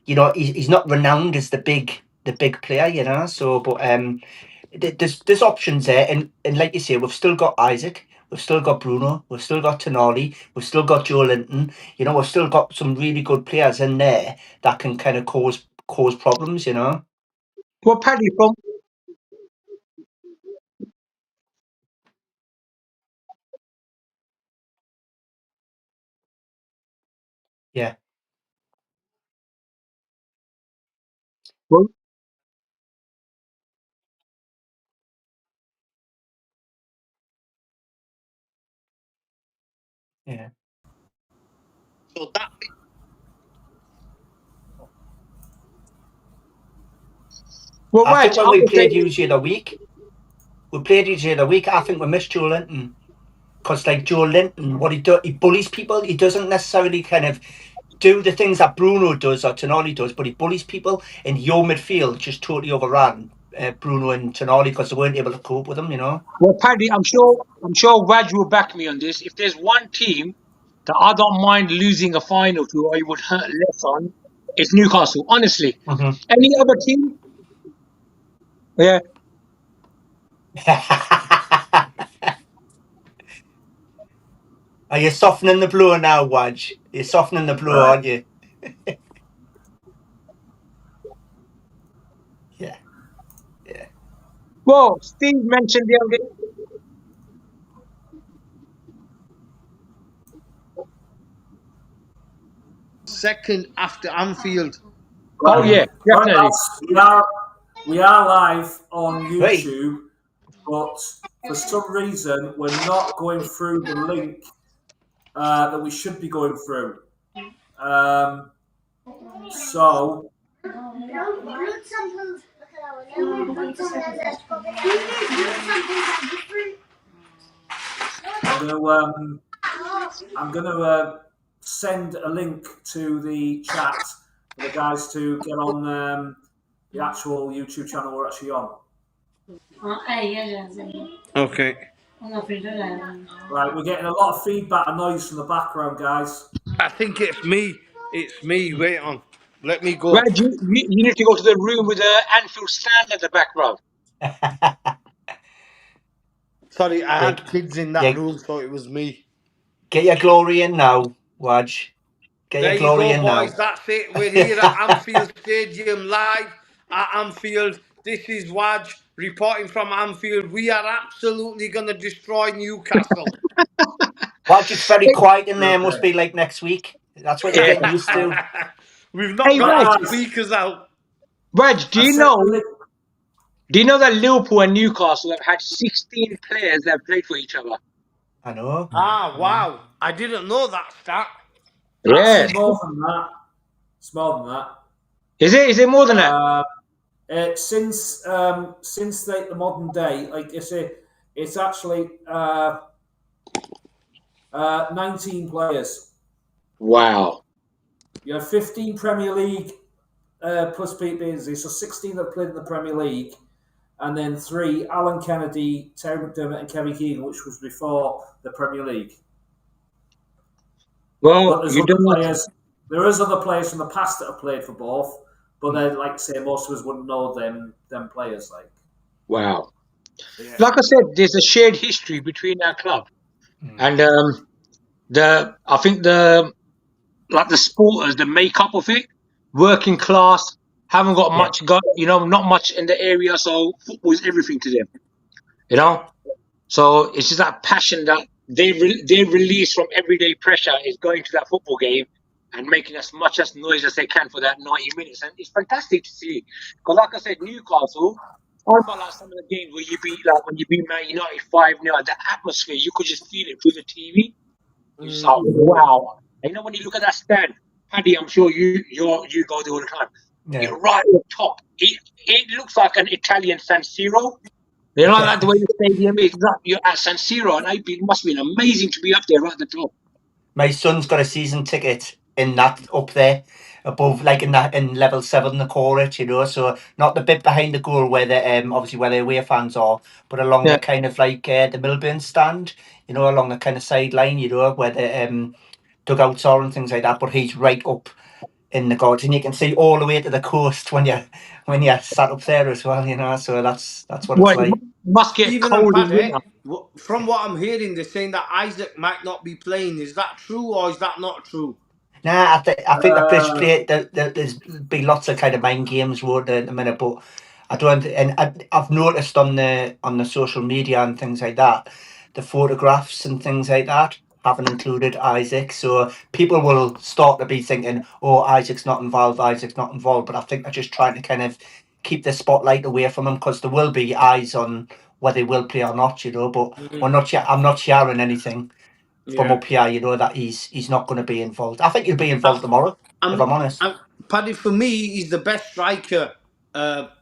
you know, he's not renowned as the big player, you know. So, but there's options there, and like you say, we've still got Isaac, we've still got Bruno, we've still got Tonali, we've still got Joe Linton. You know, we've still got some really good players in there that can kind of cause problems, you know. Well, Paddy, from Yeah, well, yeah. well, I think Raj, when I we would say, played you the other week, I think we missed Joe Linton. Because like Joe Linton, what he bullies people. He doesn't necessarily kind of do the things that Bruno does or Tonali does, but he bullies people. And your midfield just totally overran Bruno and Tonali because they weren't able to cope with him. You know. well, Paddy, I'm sure Raj will back me on this. If there's one team that I don't mind losing a final to, or it would hurt less on, it's Newcastle. Honestly, Mhm. any other team, yeah. Are you softening the blow now, Waj? You're softening the blow, Right. aren't you? Yeah, yeah. Well, Steve mentioned the other day. Second after Anfield. Oh Right. yeah, Right, definitely. lads, we are live on Right. YouTube, but for some reason we're not going through the link that we should be going through. So I'm gonna send a link to the chat for the guys to get on the actual YouTube channel we're actually on. Okay. Right, we're getting a lot of feedback and noise from the background, guys. I think it's me. It's me. Wait on. Let me go. Raj, you need to go to the room with the Anfield stand at the background. Sorry, I Yeah, had kids in that yeah. room, so it was me. Get your glory in now, Waj. Get your There you glory go, in now. boys. That's it. We're here at Anfield Stadium live at Anfield. This is Waj reporting from Anfield. We are absolutely going to destroy Newcastle. Waj, it's very quiet in there. Must Okay. be like next week. That's what you're Yeah. getting used to. We've not Hey, got Right, Raj, our guys, speakers out. Raj, do I you sent the know? link. Do you know that Liverpool and Newcastle have had 16 players that have played for each other? I know. Ah, wow. I didn't know that stat. Yeah. Actually, more than that. It's more than that. Is it more than that? Since the modern day, like it's actually 19 players. Wow. You have 15 Premier League plus Pete Beardsley, so 16 that played in the Premier League, and then 3 Alan Kennedy, Terry McDermott, and Kevin Keegan, which was before the Premier League. But Well, there's you other don't know. players. There is other players from the past that have played for both, but then, like I say, most of us wouldn't know them players. Like, Wow. Yeah. Like I said, there's a shared history between our club, and I think the supporters, the makeup of it, working class, haven't got Yeah. much, not much in the area, so football is everything to them, So it's just that passion that they release from everyday pressure is going to that football game and making as much as noise as they can for that 90 minutes, and it's fantastic to see. Because, like I said, Newcastle. I remember like some of the games where when you beat Man United 5-0, the atmosphere, you could just feel it through the TV. You just like, wow. And when you look at that stand, Paddy, I'm sure you go there all the time. Yeah. You're right at the top. It looks like an Italian San Siro. Like the way the stadium is. You're at San Siro, and it must have been amazing to be up there right at the top. My son's got a season ticket in that up there above, like in level 7 they call it, so not the bit behind the goal where the obviously where the away fans are, but along Yeah. the kind of like the Milburn stand, along the kind of sideline, where the dugouts are and things like that. But he's right up in the gorge, and you can see all the way to the coast when you're sat up there as well. So that's what it's Well, like. must get Stephen and cold in Paddy, winter. from what I'm hearing, they're saying that Isaac might not be playing. Is that true or is that not true? Nah, I think the bridge play. There's been lots of kind of mind games word at the minute, but I don't. And I've noticed on the social media and things like that, the photographs and things like that haven't included Isaac. So people will start to be thinking, "Oh, Isaac's not involved. Isaac's not involved." But I think they're just trying to kind of keep the spotlight away from him because there will be eyes on whether he will play or not. But we're not. I'm not sharing anything from Yeah. up here, that he's not going to be involved. I think he'll be involved tomorrow, if I'm, I'm honest. Paddy, for me, he's the best striker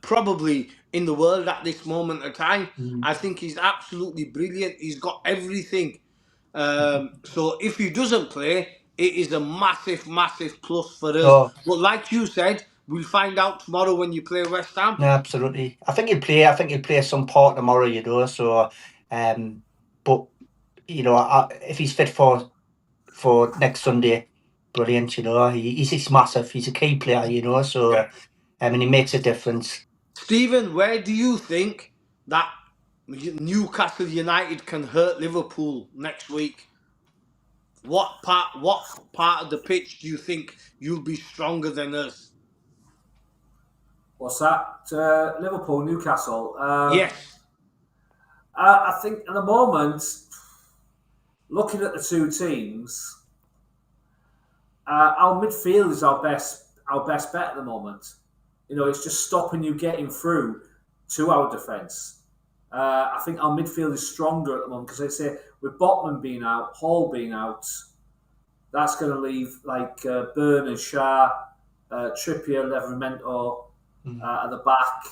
probably in the world at this moment of time. Mm. I think he's absolutely brilliant. He's got everything. So if he doesn't play, it is a massive, massive plus for us. Oh, But like you said, we'll find out tomorrow when you play West Ham. no, absolutely. I think he'll play. I think he'll play some part tomorrow. So, but if he's fit for next Sunday, brilliant. He's massive. He's a key player. So, he makes a difference. Stephen, where do you think that Newcastle United can hurt Liverpool next week? What part of the pitch do you think you'll be stronger than us? What's that? Liverpool, Newcastle. Yes. I think at the moment, looking at the two teams, our midfield is our best bet at the moment. It's just stopping you getting through to our defence. I think our midfield is stronger at the moment because they say with Botman being out, Hall being out, that's going to leave like Bernard, Shah, Trippier, Livramento at the back.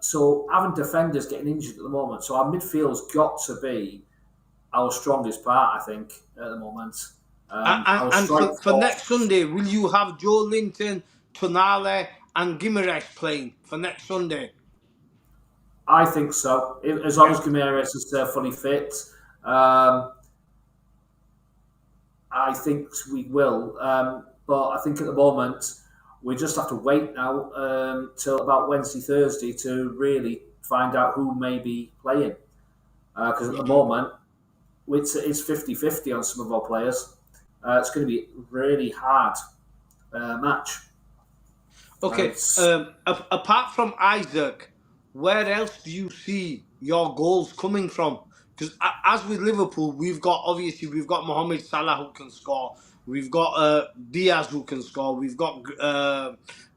So having defenders getting injured at the moment, so our midfield's got to be our strongest part, I think, at the moment. And for next Sunday, will you have Joe Linton, Tonale, and Guimaraes playing for next Sunday? I think so. As long as Guimaraes is fully fit, I think we will. But I think at the moment, we just have to wait now till about Wednesday, Thursday to really find out who may be playing. Because at the moment, it's 50-50 on some of our players. It's going to be a really hard match. Okay. Apart from Isaac, where else do you see your goals coming from? Because as with Liverpool, we've got Mohamed Salah who can score. We've got Diaz who can score. We've got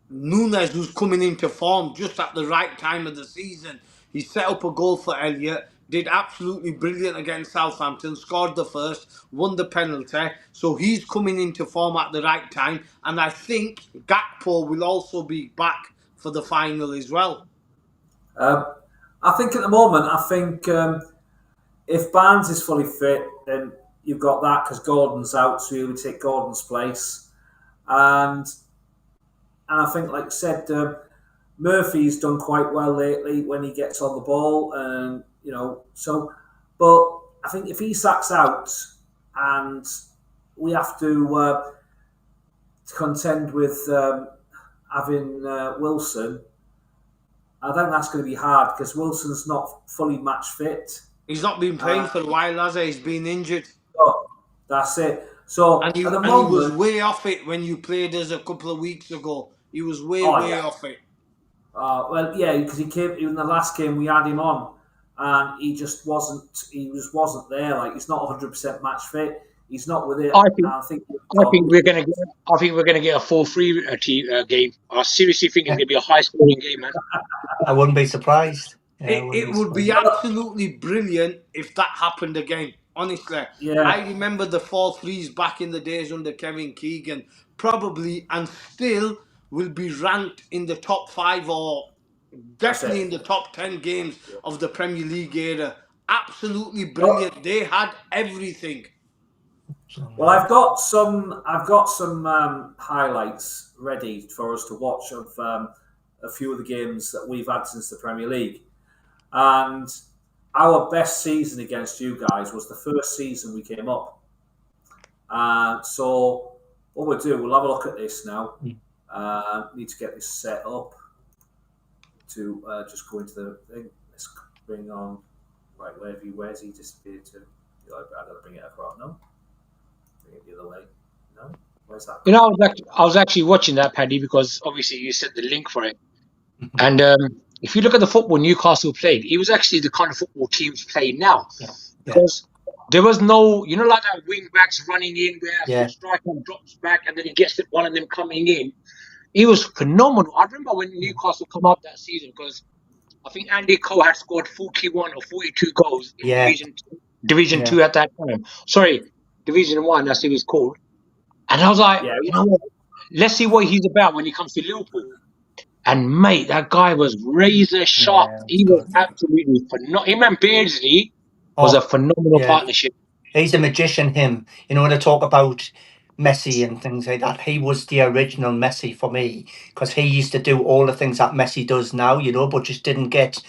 Nunes who's coming into form just at the right time of the season. He set up a goal for Elliott, did absolutely brilliant against Southampton, scored the first, won the penalty. So he's coming into form at the right time. And I think Gakpo will also be back for the final as well. I think at the moment, if Barnes is fully fit, then you've got that because Gordon's out, so you would take Gordon's place. And I think, like I said, Murphy's done quite well lately when he gets on the ball, and but I think if he sacks out and we have to contend with having Wilson, I think that's going to be hard because Wilson's not fully match fit. He's not been playing for a while, has he? He's been injured. So that's it. So and he was way off it when you played us a couple of weeks ago. He was way off it. Well, yeah, because he came in the last game. We had him on, and he just wasn't. He just wasn't there. Like he's not 100% match fit. He's not with it. I think we're going to get a 4-3 game. I seriously think it's going to be a high-scoring game, man. I wouldn't be surprised. It would be absolutely brilliant if that happened again. Honestly, I remember the 4-3s back in the days under Kevin Keegan. Probably and still will be ranked in the top 5 or definitely in the top 10 games of the Premier League era. Absolutely brilliant. They had everything. Well, I've got some highlights ready for us to watch of a few of the games that we've had since the Premier League, and our best season against you guys was the first season we came up. So what we'll do, we'll have a look at this now. Need to get this set up to just go into the thing. Let's bring on, right, where's he disappeared to? I've got to bring it across. No? Bring it the other way. No? Where's that? You know, I was actually watching that, Paddy, because obviously you sent the link for it. And if you look at the football Newcastle played, it was actually the kind of football teams play now. Yeah. Because there was no, you know, like that wing backs running in where the striker drops back and then he gets one of them coming in. It was phenomenal. I remember when Newcastle come up that season, because I think Andy Cole had scored 41 or 42 goals in Division 2 at that time. Sorry, Division 1, that's what it was called. And I was like, you know what? Let's see what he's about when he comes to Liverpool. And mate, that guy was razor sharp. He was absolutely phenomenal. Him and Beardsley was a phenomenal partnership. He's a magician, him. You know, when I talk about Messi and things like that, he was the original Messi for me, because he used to do all the things that Messi does now, you know, but just didn't get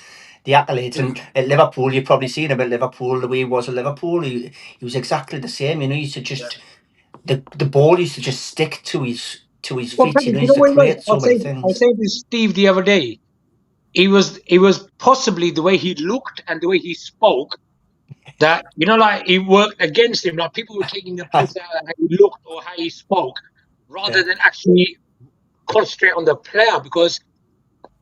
the accolades. And at Liverpool, you've probably seen him at Liverpool, the way he was at Liverpool. He was exactly the same, you know. He used to just the ball used to just stick to his feet. You know, he used to create so many things. I said to Steve the other day, it was possibly the way he looked and the way he spoke that, you know, like it worked against him. Like people were taking the piss out of how he looked or how he spoke, rather than actually concentrate on the player, because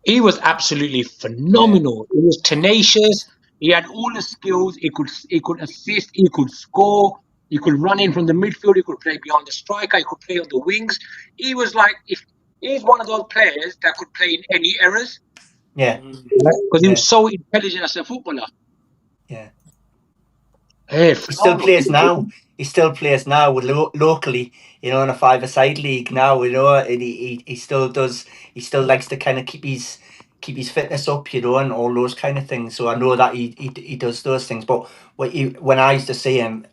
he was absolutely phenomenal. He was tenacious. He had all the skills. He could assist. He could score. He could run in from the midfield. He could play beyond the striker. He could play on the wings. He was like, if he's one of those players that could play in any eras. Yeah. Because he was so intelligent as a footballer. Yeah. Hey, he still plays now. He still plays now with locally, you know, in a five-a-side league now, you know, and he still does. He still likes to kind of keep his fitness up, you know, and all those kind of things. So I know that he does those things. But when I used to see him,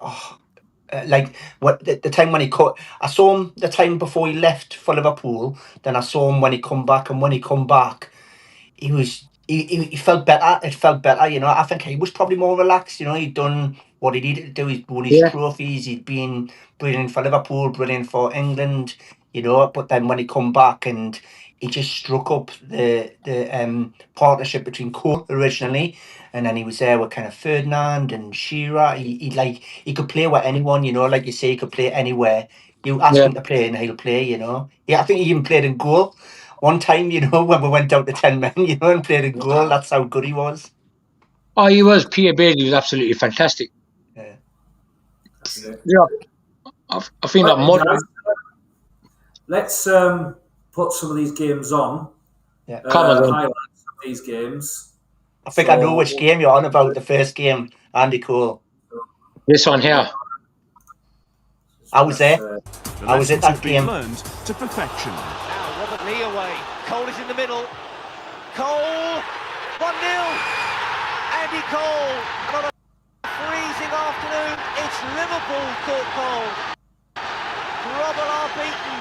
like what the time when I saw him the time before he left for Liverpool. Then I saw him when he come back, and when he come back, he felt better. It felt better, you know. I think he was probably more relaxed, you know. He'd done what he needed to do. He'd won his trophies. He'd been brilliant for Liverpool, brilliant for England, you know. But then when he come back, and he just struck up the partnership between Cole originally, and then he was there with kind of Ferdinand and Shearer. He could play with anyone, you know. Like you say, he could play anywhere. You ask him to play, and he'll play, you know. Yeah, I think he even played in goal one time, you know, when we went out to 10 men, you know, and played in goal. That's how good he was. Oh, he was. Pierre Bailey was absolutely fantastic. Yeah. I think that modern. Let's put some of these games on. Yeah. Highlights of these games. I think I know which game you're on about. The first game, Andy Cole. This one here. I was there. I was at that game. Learned to perfection. Now Robert Lee away. Cole is in the middle. Cole, 1-0. Andy Cole. And on a freezing afternoon, it's Liverpool caught cold. Robert are beaten.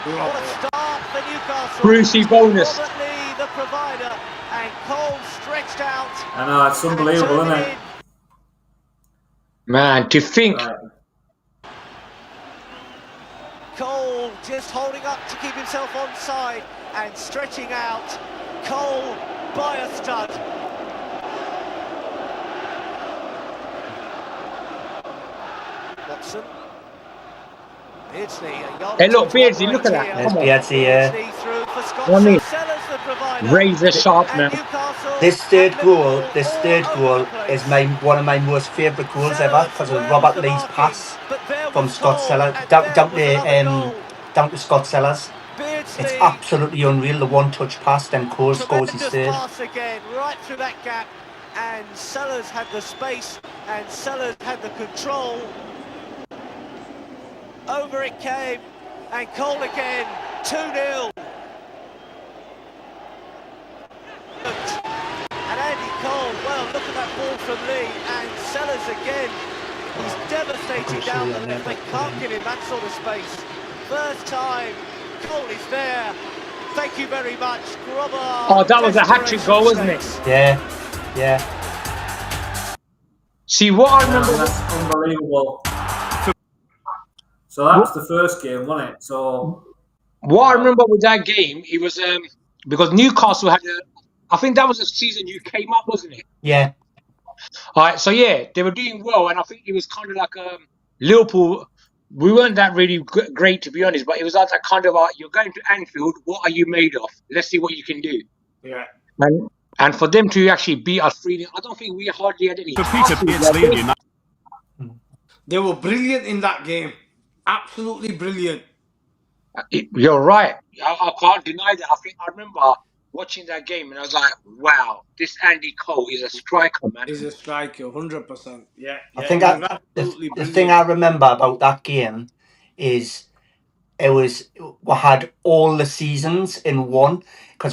What a start for Newcastle. Brucey bonus. Robert Lee, the provider, and Cole stretched out. I know, it's unbelievable, isn't it? Man, to think. Cole just holding up to keep himself onside and stretching out. Cole by a stud. Watson. Beardsley. Hey, look, Beardsley, look at that. There's Beardsley, yeah. I mean, razor sharp, man. This third goal is one of my most favourite goals ever, because of Robert Lee's pass from Scott Sellers down to Scott Sellers. It's absolutely unreal. The one-touch pass, then Cole scores his third. Pass again, right through that gap, and Sellers had the space, and Sellers had the control. Over it came, and Cole again, 2-0. And Andy Cole, well, look at that ball from Lee, and Sellers again. He's devastating down the left. They can't give him that sort of space. First time, Cole is there. Thank you very much, Grobber. Oh, that was a hat-trick goal, wasn't it? Yeah. See, what I remember... That's unbelievable. So that was the first game, wasn't it? So what I remember with that game, it was because Newcastle had I think that was the season you came up, wasn't it? Yeah. All right, so yeah, they were doing well, and I think it was kind of like Liverpool. We weren't that really great, to be honest, but it was like that kind of you're going to Anfield. What are you made of? Let's see what you can do. Yeah. And for them to actually beat us 3-0, I don't think we hardly had any. They were brilliant in that game. Absolutely brilliant. You're right. I can't deny that. I remember watching that game and I was like, wow, this Andy Cole is a striker, man. He's a striker, 100%. Yeah. I think he was the absolutely thing I remember about that game is we had all the seasons in one, because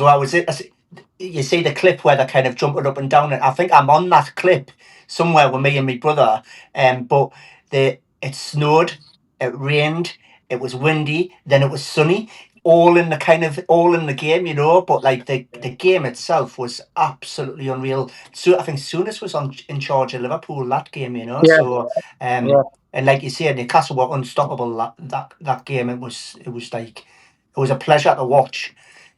you see the clip where they're kind of jumping up and down, and I think I'm on that clip somewhere with me and my brother, but it snowed, it rained, it was windy, then it was sunny, all in the game, you know. But like the game itself was absolutely unreal. So I think Souness was in charge of Liverpool that game, you know. Yeah. So Yeah. and like you said, Newcastle were unstoppable that game. It was a pleasure to watch,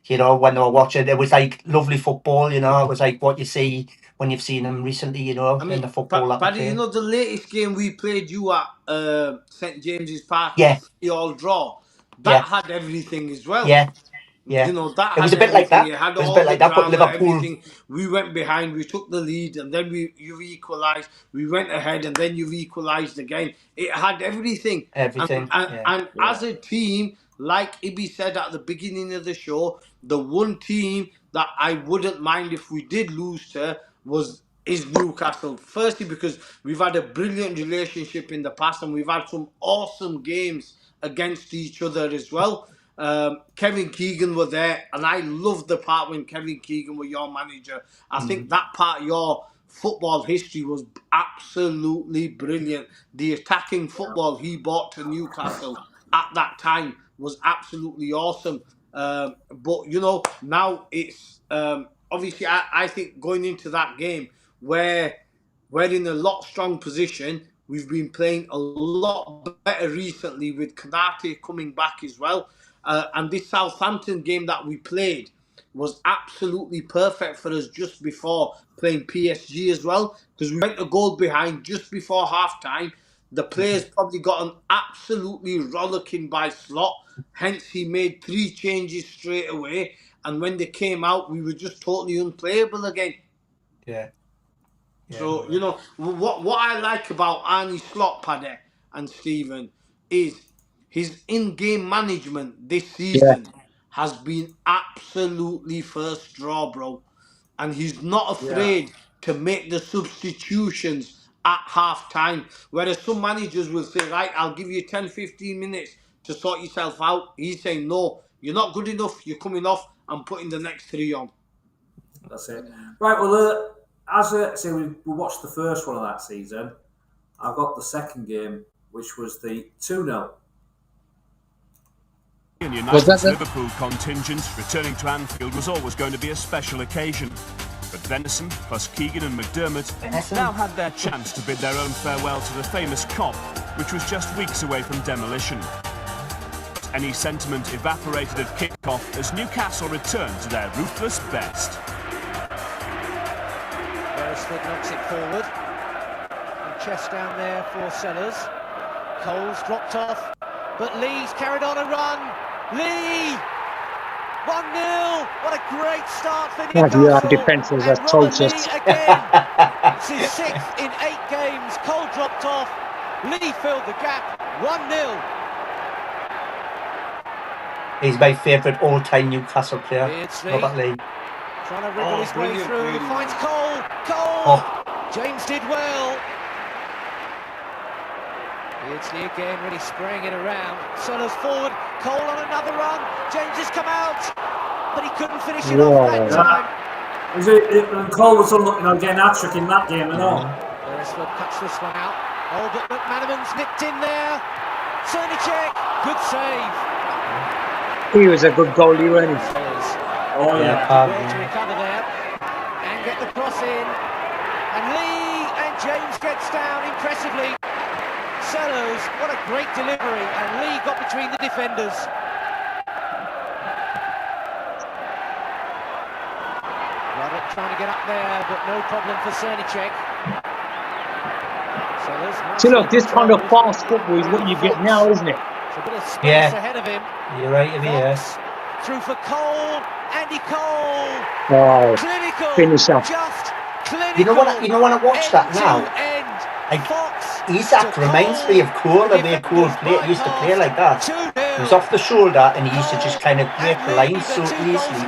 you know, when they were watching. It was like lovely football, you know. It was like what you see when you've seen them recently, you know, in the football that they Paddy, play. you know, the latest game we played you at St James's Park, Yeah. 3-all draw, that had everything as well. Yeah. Yeah. You know, that it was had a bit like that. everything. It had It was a all bit like the that, but drama, Liverpool. everything. We went behind, we took the lead, and then you equalised. We went ahead, and then you equalised again. It had everything. Everything. And as a team, like Ibby said at the beginning of the show, the one team that I wouldn't mind if we did lose to is Newcastle. Firstly, because we've had a brilliant relationship in the past, and we've had some awesome games against each other as well. Kevin Keegan were there, and I loved the part when Kevin Keegan was your manager. I think that part of your football history was absolutely brilliant. The attacking football he brought to Newcastle at that time was absolutely awesome. But you know, now it's obviously I think going into that game where we're in a lot strong position. We've been playing a lot better recently with Kanate coming back as well. And this Southampton game that we played was absolutely perfect for us just before playing PSG as well, because we went a goal behind just before half-time. The players probably got an absolutely rollicking by Slot, hence he made 3 changes straight away, and when they came out, we were just totally unplayable again. Yeah. So, you know, what I like about Arnie Slot, Paddy and Stephen, is his in-game management this season has been absolutely first draw, bro. And he's not afraid to make the substitutions at half-time. Whereas some managers will say, right, I'll give you 10, 15 minutes to sort yourself out. He's saying, no, you're not good enough, you're coming off, I'm putting the next 3 on. That's it. Right, well, as I say, we watched the first one of that season. I've got the second game, which was the 2-0. United's Liverpool contingent returning to Anfield was always going to be a special occasion. But Venison, plus Keegan and McDermott, now had their chance to bid their own farewell to the famous Kop, which was just weeks away from demolition. But any sentiment evaporated at kick-off as Newcastle returned to their ruthless best. Beresford knocks it forward. And chest down there for Sellers. Cole's dropped off, but Lee's carried on a run. Lee! 1-0! What a great start for Newcastle. Yeah, defence was atrocious. Again. It's his 6th in 8 games. Cole dropped off. Lee filled the gap. 1-0. He's my favourite all-time Newcastle player, Robert Lee. Trying to wriggle his way through. Finds Cole. Cole! James did well. Beardsley again, really spraying it around. Sellers forward, Cole on another run. James has come out, but he couldn't finish it off that time. And Cole was getting hat-trick in that game and all. Beresford cuts this one out. Oh, but McManaman's nipped in there. Cernicek, good save. He was a good goalie, wasn't he? Oh, yeah. Way to recover there and get the cross in. And Lee and James gets down impressively. Sellers, what a great delivery, and Lee got between the defenders. Roddick trying to get up there, but no problem for Cernicek. Sellers, See, look, this kind of fast football is what you get now, isn't it? a bit of space ahead of him. You're right, Fox, through for Cole, Andy Cole. Oh, Clinical, finisher. just clinical. You know when I watch that now, Isaac reminds me of Cole, the way Cole used to play like that. He was off the shoulder and he used to just kind of break the lines so easily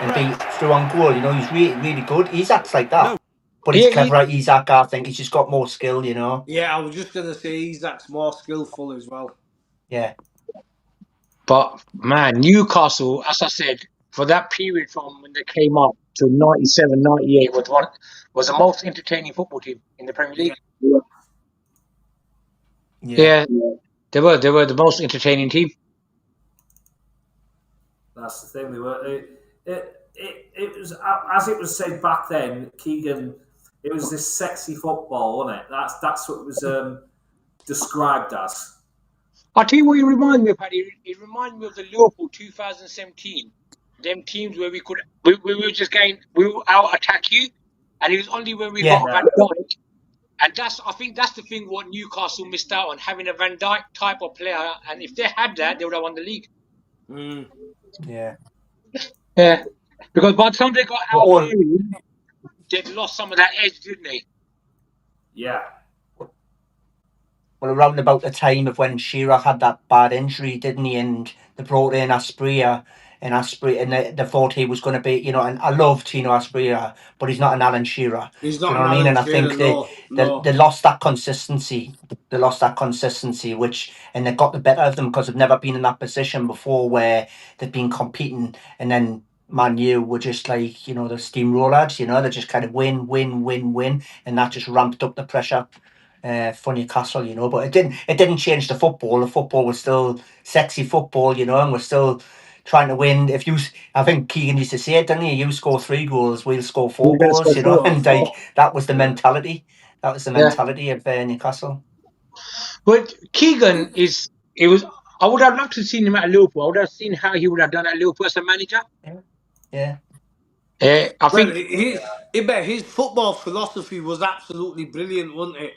and be through on goal. You know, he's really, really good. Isaac's like that. But he's clever, Isaac, I think. He's just got more skill, you know. Yeah, I was just going to say Isaac's more skillful as well. Yeah. But, man, Newcastle, as I said, for that period from when they came up to 97, 98, was the most entertaining football team in the Premier League. Yeah, they were the most entertaining team. That's the thing. They were. It was, as it was said back then, Keegan. It was this sexy football, wasn't it? That's what it was described as. I'll tell you what you remind me of, Paddy. It reminded me of the Liverpool 2017. Them teams where we were just going, we will out attack you, and it was only when we got Van Dijk. And I think that's the thing what Newcastle missed out on, having a Van Dijk type of player. And if they had that, they would have won the league. Yeah. Yeah. Because by the time they got out, they'd lost some of that edge, didn't they? Yeah. Well, around about the time of when Shearer had that bad injury, didn't he? And they brought in Asprilla, and they thought he was going to be, you know, and I love Tino Asprilla, but he's not an Alan Shearer. He's not. You know what I mean? And I think they lost that consistency. They lost that consistency, and they got the better of them because they've never been in that position before where they've been competing, and then Man U were just like, you know, the steamrollers. You know, they just kind of win, and that just ramped up the pressure. For Newcastle, you know, but it didn't change the football. The football was still sexy football, you know, and we're still trying to win. I think Keegan used to say it, didn't he? You score 3 goals, we'll score 4 goals, you know, and that was the mentality. That was the mentality of Newcastle. But Keegan I would have loved to have seen him at Liverpool. I would have seen how he would have done at Liverpool as a manager. Yeah. I think his football philosophy was absolutely brilliant, wasn't it?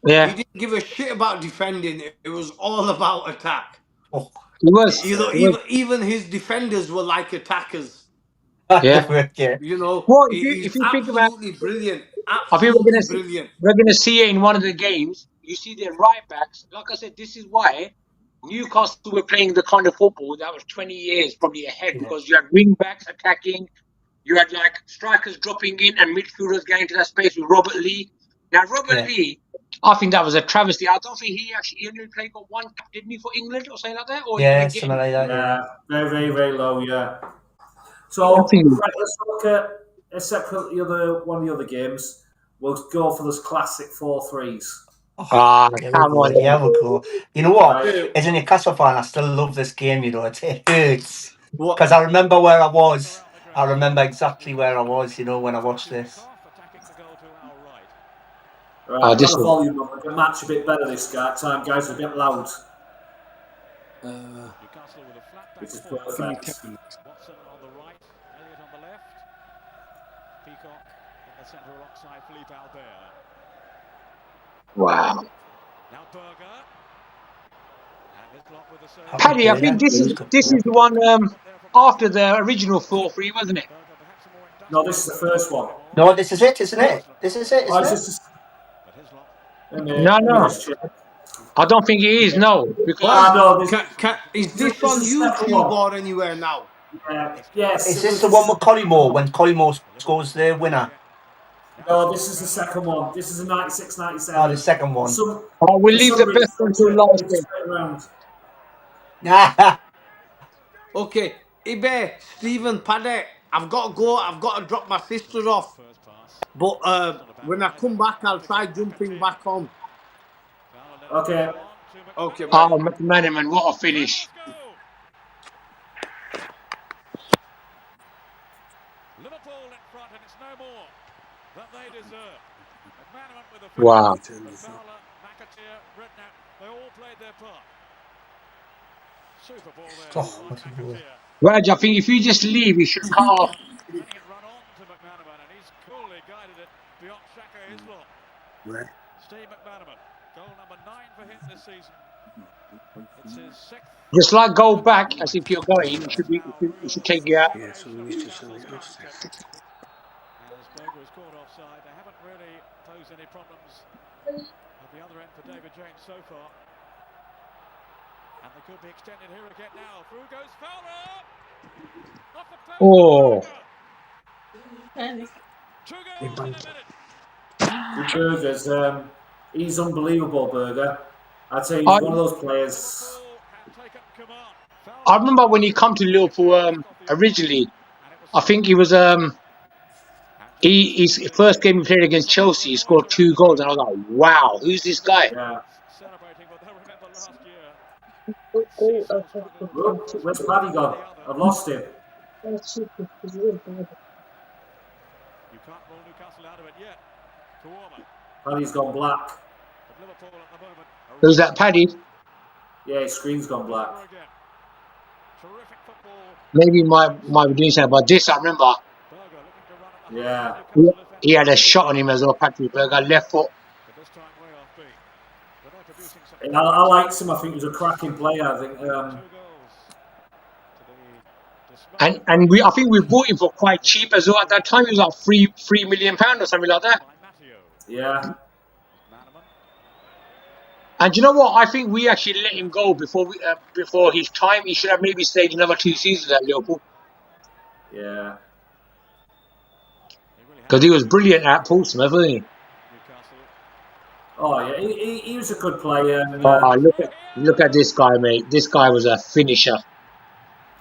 Yeah. He didn't give a shit about defending. It was all about attack. Oh, it was. You know, even his defenders were like attackers. Yeah. You know, well, he's if you think about brilliant. Absolutely Brilliant. We're going to see it in one of the games. You see their right backs. Like I said, this is why Newcastle were playing the kind of football that was 20 years probably ahead because you had wing backs attacking. You had like strikers dropping in and midfielders getting into that space with Robert Lee. Now, Robert Lee, I think that was a travesty. I don't think he only played got one cap, didn't he, for England or something like that? Or something like that. Yeah, very, very, very low. Yeah. So let's look at one of the other games. We'll go for those classic 4-3s. Come on. Yeah, we'll go. You know what? As a Newcastle fan, I still love this game. You know, it hurts because I remember where I was. I remember exactly where I was. You know, when I watched this. Right, this the volume up. The match a bit better this time, guys. A bit loud. Which is perfect. Watson on the right, Elliott on the left. Peacock in the centre alongside Philippe Albert. Wow. Now Berger. And his block with the Paddy, I think this is the one after the original 4-3, wasn't it? No, this is the first one. No, this is it, isn't it? This is it, isn't it? No. I don't think it is, no. Because is this on YouTube or anywhere now? Yes. Is this the one with Collymore, when Collymore scores the winner? No, this is the second one. This is a 96-97. Oh, the second one. We'll leave the best one to last. Okay, IBBY, Stephen, Paddy, I've got to go. I've got to drop my sister off. But when I come back, I'll try jumping back on. Okay. Okay. Oh, McManaman, what a finish. Liverpool in front, and it's no more that they deserve. McManaman with a wow. They all played their part. Super ball there. Oh, what a goal. Raj, I think if you just leave, you should cut off. Letting it run on to McManaman, and he's coolly guided it beyond Shaka Islam. Right. Steve McManaman, goal number 9 for him this season. It's his 6th. Just like go back as if you're going. You should take you out. Yeah, so we need to send it off. As Berger is caught offside, they haven't really posed any problems at the other end for David James so far. And they could be extended here again now. Through goes Fowler! Off the post. Oh. Berger. 2 goals in a minute. Berger's, he's unbelievable, Berger. I'd say he's one of those players. I remember when he come to Liverpool originally. I think he was his first game he played against Chelsea. He scored 2 goals, and I was like, "Wow, who's this guy?" Yeah. Where's Paddy gone? I've lost him. You can't roll Newcastle out of it yet. Paddy's gone black. But Liverpool at the moment. Who's that, Paddy? Yeah, his screen's gone black. Terrific football. Maybe might be doing something, but this I remember. Berger looking to run at the Yeah. He had a shot on him as well, Patrick Berger, left foot. but this time way off beat. But they're producing some And I liked him. I think he was a cracking player. I think. 2 goals. To the dismay And I think we bought him for quite cheap as well. At that time, he was like £3 million or something like that. by Matteo. Yeah. McManaman. And you know what? I think we actually let him go before his time. He should have maybe stayed another 2 seasons at Liverpool Yeah. because he was brilliant at Portsmouth, wasn't he? Newcastle. Oh yeah. He was a good player. And, Look at this guy, mate. This guy was a finisher.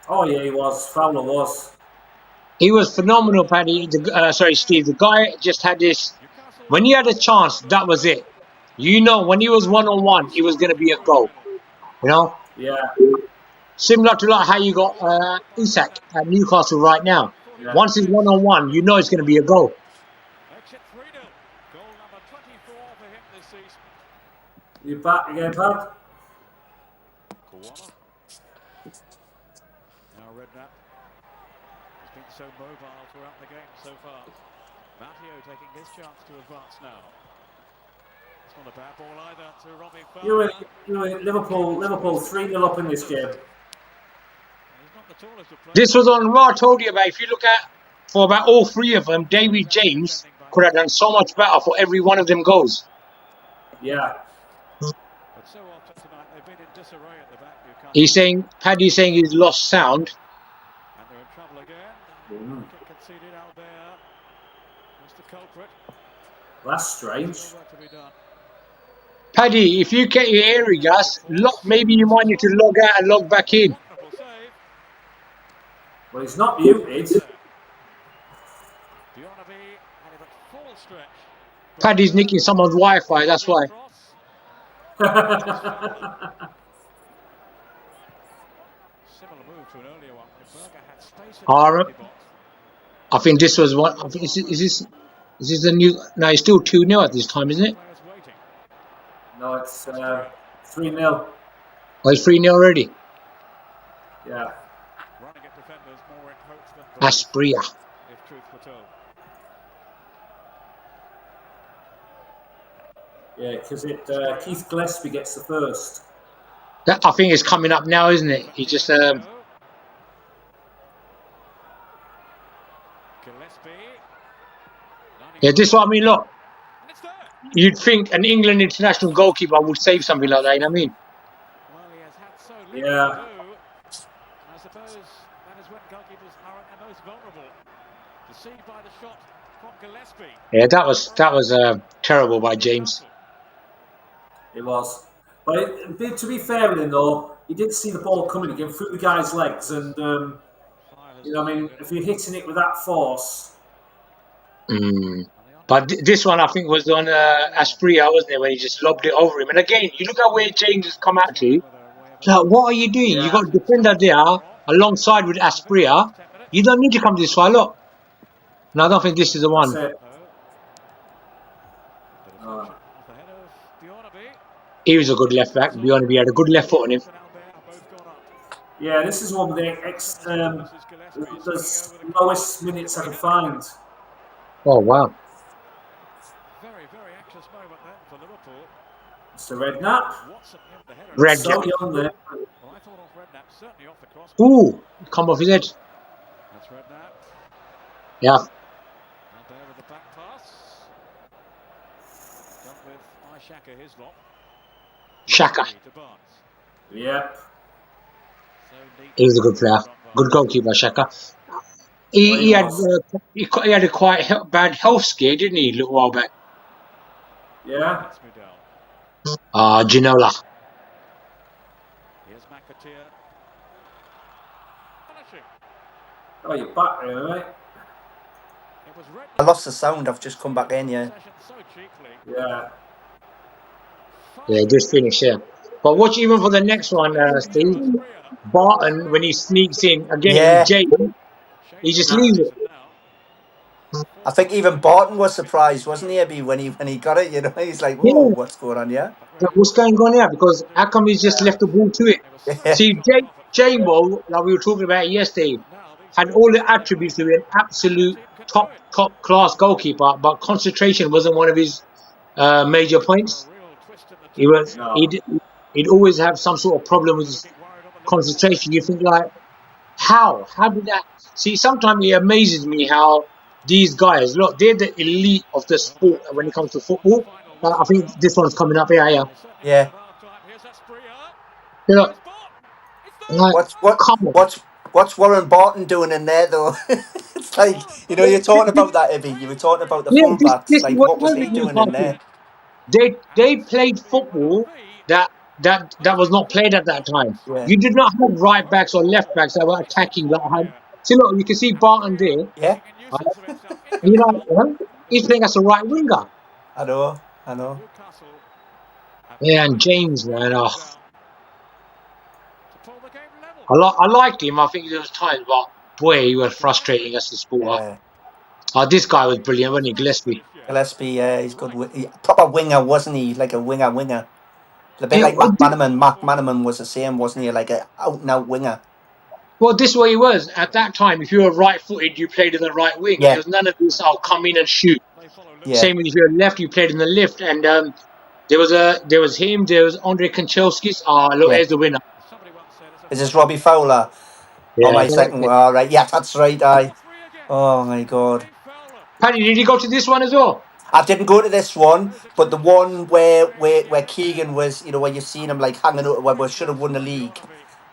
oh yeah, he was. Fowler was. He was phenomenal, Paddy. Sorry, Steve. The guy just had this. Newcastle. When he had a chance, that was it. You know, when he was 1-on-1, it was going to be a goal. You know, Yeah. similar to like how you got Isak at Newcastle right now. Yeah. Once it's 1-on-1, you know it's going to be a goal. Makes it 3-0. Goal number 24 for him this season. You back again, Pad? Kawama. Now Redknapp has been so mobile throughout the game so far. Matteo taking his chance to advance now. It's not a bad ball either to Robbie Fowler. You were Liverpool 3-0 up in this game. He's not the tallest of players. This was on Raw. I told you about. If you look at for about all 3 of them, David James could have done so much better for every one of them goals. Yeah. But so often tonight they've been in disarray at the back. Newcastle. Paddy's saying he's lost sound. And they're in trouble again. Kick conceded out there. Was the culprit. That's strange. Still work to be done. Paddy, if you get your hearing gas, maybe you might need to log out and log back in. Wonderful save. Well, he's not muted. Diornaby had him at full stretch. Paddy's nicking someone's Wi-Fi, that's why. Similar move to an earlier one. Berger had space in All the right. penalty box. I think this was one. I think is this the new? No, it's still 2-0 at this time, isn't it? Players waiting. No, it's 3-0. Oh, it's 3-0 already. Yeah. Running at defenders more in hopes than goal, Aspria. if truth were told. Yeah, because Keith Gillespie gets the first. That I think is coming up now, isn't it? He just Gillespie. yeah. This is what I mean. Look, And it's there. you'd think an England international goalkeeper would save something like that. You know what I mean? Well, he has had so little Yeah. to do. I suppose that is when goalkeepers are at their most vulnerable. Deceived by the shot from Gillespie. Yeah, that was terrible by James. It was. But to be fair with him, though, he did see the ball coming again through the guy's legs. And, you know, I mean, if you're hitting it with that force. But this one, I think, was on Aspria, wasn't it? When he just lobbed it over him. And again, you look at where James has come out to. Like, what are you doing? Yeah. You got a defender there alongside with Aspria. You don't need to come this far. Look. No, I don't think this is the one. That's it. Off the head of Diornaby. He was a good left back. To be honest, he had a good left foot on him. Yeah, this is one of the lowest minutes I could find. Oh wow! Very anxious moment then for Liverpool. It's the Redknapp. Red So young there. Well, I thought off Redknapp, certainly off the cross. Ooh, come off his head. That's Redknapp. Yeah. Out there with the back pass. Done with Shaka Hislop. Shaka. Yep. He was a good player. Good goalkeeper, Shaka. He had a quite bad health scare, didn't he, a little while back? Yeah. Ginola. Here's McAteer. Oh, you're back there, right? I lost the sound. I've just come back in, yeah. Yeah. Yeah, just finished, yeah. But watch even for the next one, Steve. Barton, when he sneaks in, again, Yeah. he just leaves it. I think even Barton was surprised, wasn't he, Abby, when he got it? You know, he's like, "Whoa, what's going on here?" What's going on here? Because how come he's just left the ball to it? Yeah. See, Jamo, like we were talking about yesterday, had all the attributes to be an absolute top class goalkeeper, but concentration wasn't one of his major points. He'd always have some sort of problem with his concentration. You think like, how did that? See, sometimes it amazes me how these guys, look, they're the elite of the sport when it comes to football. I think this one's coming up here. Yeah. You know, like, what's Warren Barton doing in there though? It's like, you know, you're talking about that, Ibby. You were talking about the fullbacks. Like, what was he doing in there? They played football that was not played at that time. Yeah. You did not have right backs or left backs that were attacking that hard. See, look, you can see Barton there. Yeah. You know, he's playing as a right winger. I know. Yeah, and James, man. I liked him. I think there was times, but boy, he was frustrating as a supporter. Yeah. This guy was brilliant, wasn't he? Gillespie, he's good. Proper winger, wasn't he? Like a winger. A bit like Mark Manaman. Mark Manaman was the same, wasn't he? Like an out-and-out winger. Well, this way he was. At that time, if you were right-footed, you played in the right wing. Yeah. There was none of this, I'll come in and shoot. Yeah. Same with if you're left, you played in the left. And there was him, there was Andre Kanchelskis. Look, there's the winner. Is this Robbie Fowler? Yeah. Oh, my second one. All right. Yeah, that's right. Oh, my God. Paddy, did you go to this one as well? I didn't go to this one, but the one where Keegan was, you know, where you've seen him like hanging out, where we should have won the league.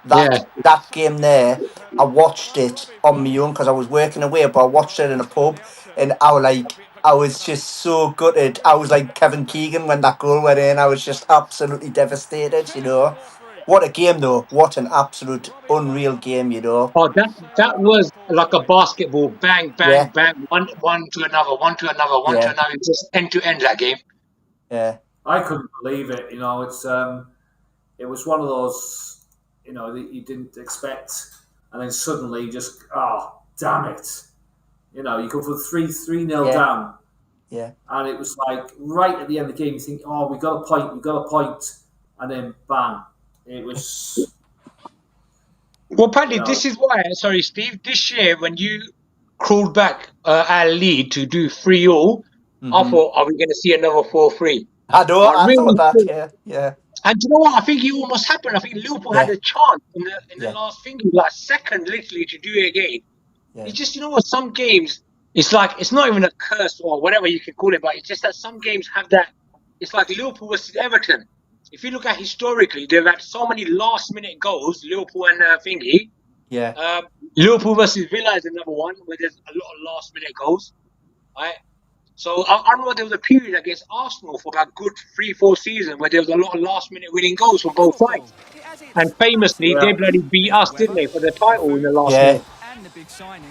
That game there, I watched it on my own because I was working away, but I watched it in a pub, and I was just so gutted. I was like Kevin Keegan when that goal went in. I was just absolutely devastated, you know. What a game, though. What an absolute unreal game, you know. Oh, that was like a basketball. Bang, bang, bang. One to another, one to another, one to another. Just end to end, that game. Yeah. I couldn't believe it. You know, it was one of those, you know, that you didn't expect. And then suddenly just, damn it. You know, you go for 3-0 down. Yeah. And it was like right at the end of the game, you think, we got a point. And then bang. It was. Well, Paddy, this is why. Sorry, Steve. This year, when you crawled back our lead to do 3-3, I thought, are we going to see another 4-3? I thought that. Yeah. And you know what? I think it almost happened. I think Liverpool had a chance in the last thing, like second, literally, to do it again. Yeah. It's just, you know what? Some games, it's like it's not even a curse or whatever you can call it, but it's just that some games have that. It's like Liverpool versus Everton. If you look at historically, they've had so many last-minute goals, Liverpool and Thingy. Yeah. Liverpool versus Villa is another one where there's a lot of last-minute goals. Right? So I remember there was a period against Arsenal for about good 3-4 seasons where there was a lot of last-minute winning goals from both sides. And famously, they bloody beat us, didn't they, for the title in the last minute. And the big signing.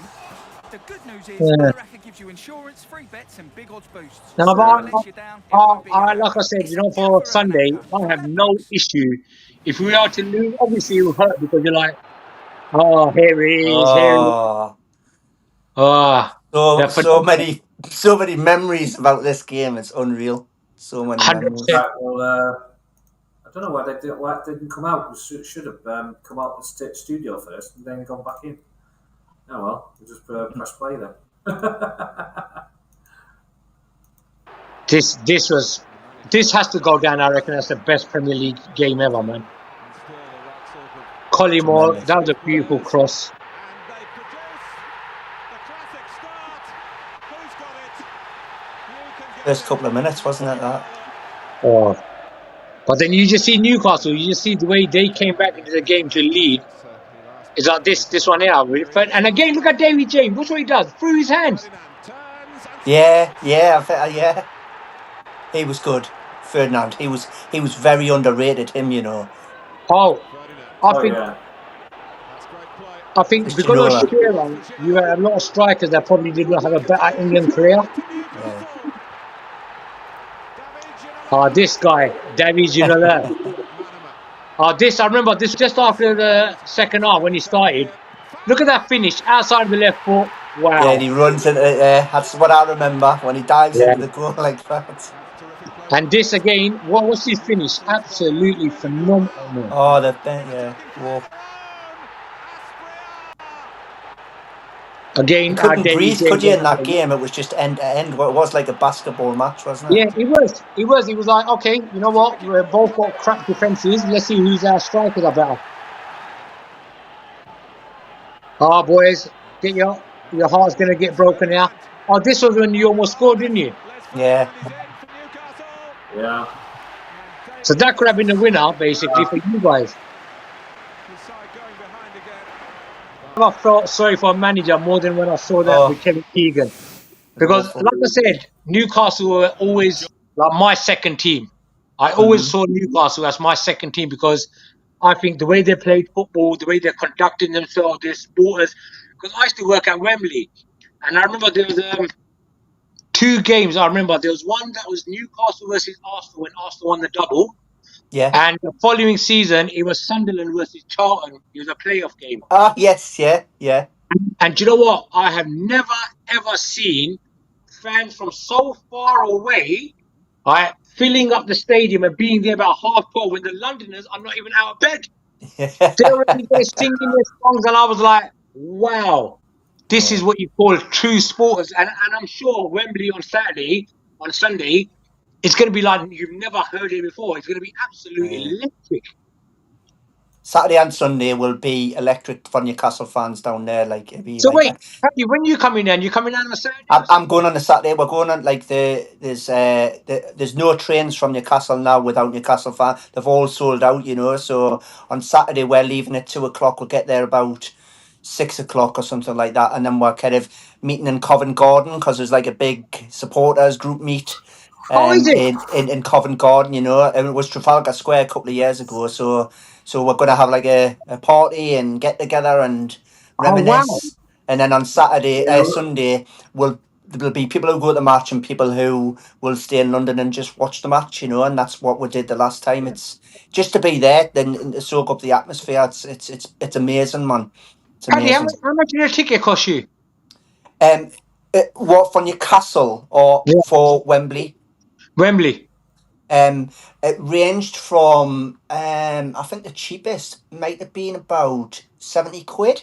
The good news is Baraka gives you insurance, free bets and big odds boosts. Now, like I said, you know, for Sunday, I have no issue. If we are to lose, obviously it will hurt because you're like, here he is, So many memories about this game. It's unreal. So many memories. don't know why they didn't come out. We should have come out the studio first and then gone back in. Oh well, we'll just press play then. This has to go down. I reckon that's the best Premier League game ever, man. Collymore, that was a beautiful cross. First couple of minutes, wasn't it, that? Oh. But then you just see Newcastle, you just see the way they came back into the game to lead. It's like this one here. And again, look at David James. Watch what he does. Through his hands. Yeah. He was good, Ferdinand. He was very underrated, him, you know. Oh, I think because of Shearer, you had a lot of strikers that probably did not have a better England career. Yeah. Oh, this guy, David Ginola. I remember this just after the second half when he started. Look at that finish outside the left foot. Wow. Yeah, and he runs into it. That's what I remember when he dives into the goal like that. And this again, what was his finish? Absolutely phenomenal. Oh, Whoa. Again, you couldn't breathe, could you, in that game? It was just end to end. It was like a basketball match, wasn't it? Yeah, it was. It was like, okay, you know what? We've both got crap defences. Let's see who's our strikers are better. Oh, boys, get your heart's going to get broken now. Oh, this was when you almost scored, didn't you? Yeah. Yeah. So that could have been the winner, basically, for you guys. I felt sorry for a manager more than when I saw that with Kevin Keegan. Because, like I said, Newcastle were always like my second team. I always saw Newcastle as my second team because I think the way they played football, the way they conducted themselves, their supporters. Because I used to work at Wembley. And I remember there was 2 games. I remember there was one that was Newcastle versus Arsenal when Arsenal won the double. Yeah. And the following season, it was Sunderland versus Charlton. It was a playoff game. Ah, yes, yeah. And do you know what? I have never, ever seen fans from so far away filling up the stadium and being there about 12:30 when the Londoners are not even out of bed. They're already there singing their songs. And I was like, wow, this is what you call true supporters. And I'm sure Wembley on Sunday, it's going to be like you've never heard it before. It's going to be absolutely electric. Saturday and Sunday will be electric for Newcastle fans down there. So wait, Paddy, when you coming in? You coming on a Saturday? I'm going on a Saturday. We're going on there's no trains from Newcastle now without Newcastle fans. They've all sold out, you know. So on Saturday we're leaving at 2:00. We'll get there about 6:00 or something like that, and then we're kind of meeting in Covent Garden because there's like a big supporters group meet. Is it? In Covent Garden, you know, and it was Trafalgar Square a couple of years ago. So we're going to have like a party and get together and reminisce. Oh, wow. And then on Sunday, there'll be people who go to the match and people who will stay in London and just watch the match, you know. And that's what we did the last time. It's just to be there, then to soak up the atmosphere. It's amazing, man. It's amazing. Paddy, how much did a ticket cost you? What, for Newcastle or for Wembley? Wembley. It ranged from I think the cheapest might have been about 70 quid.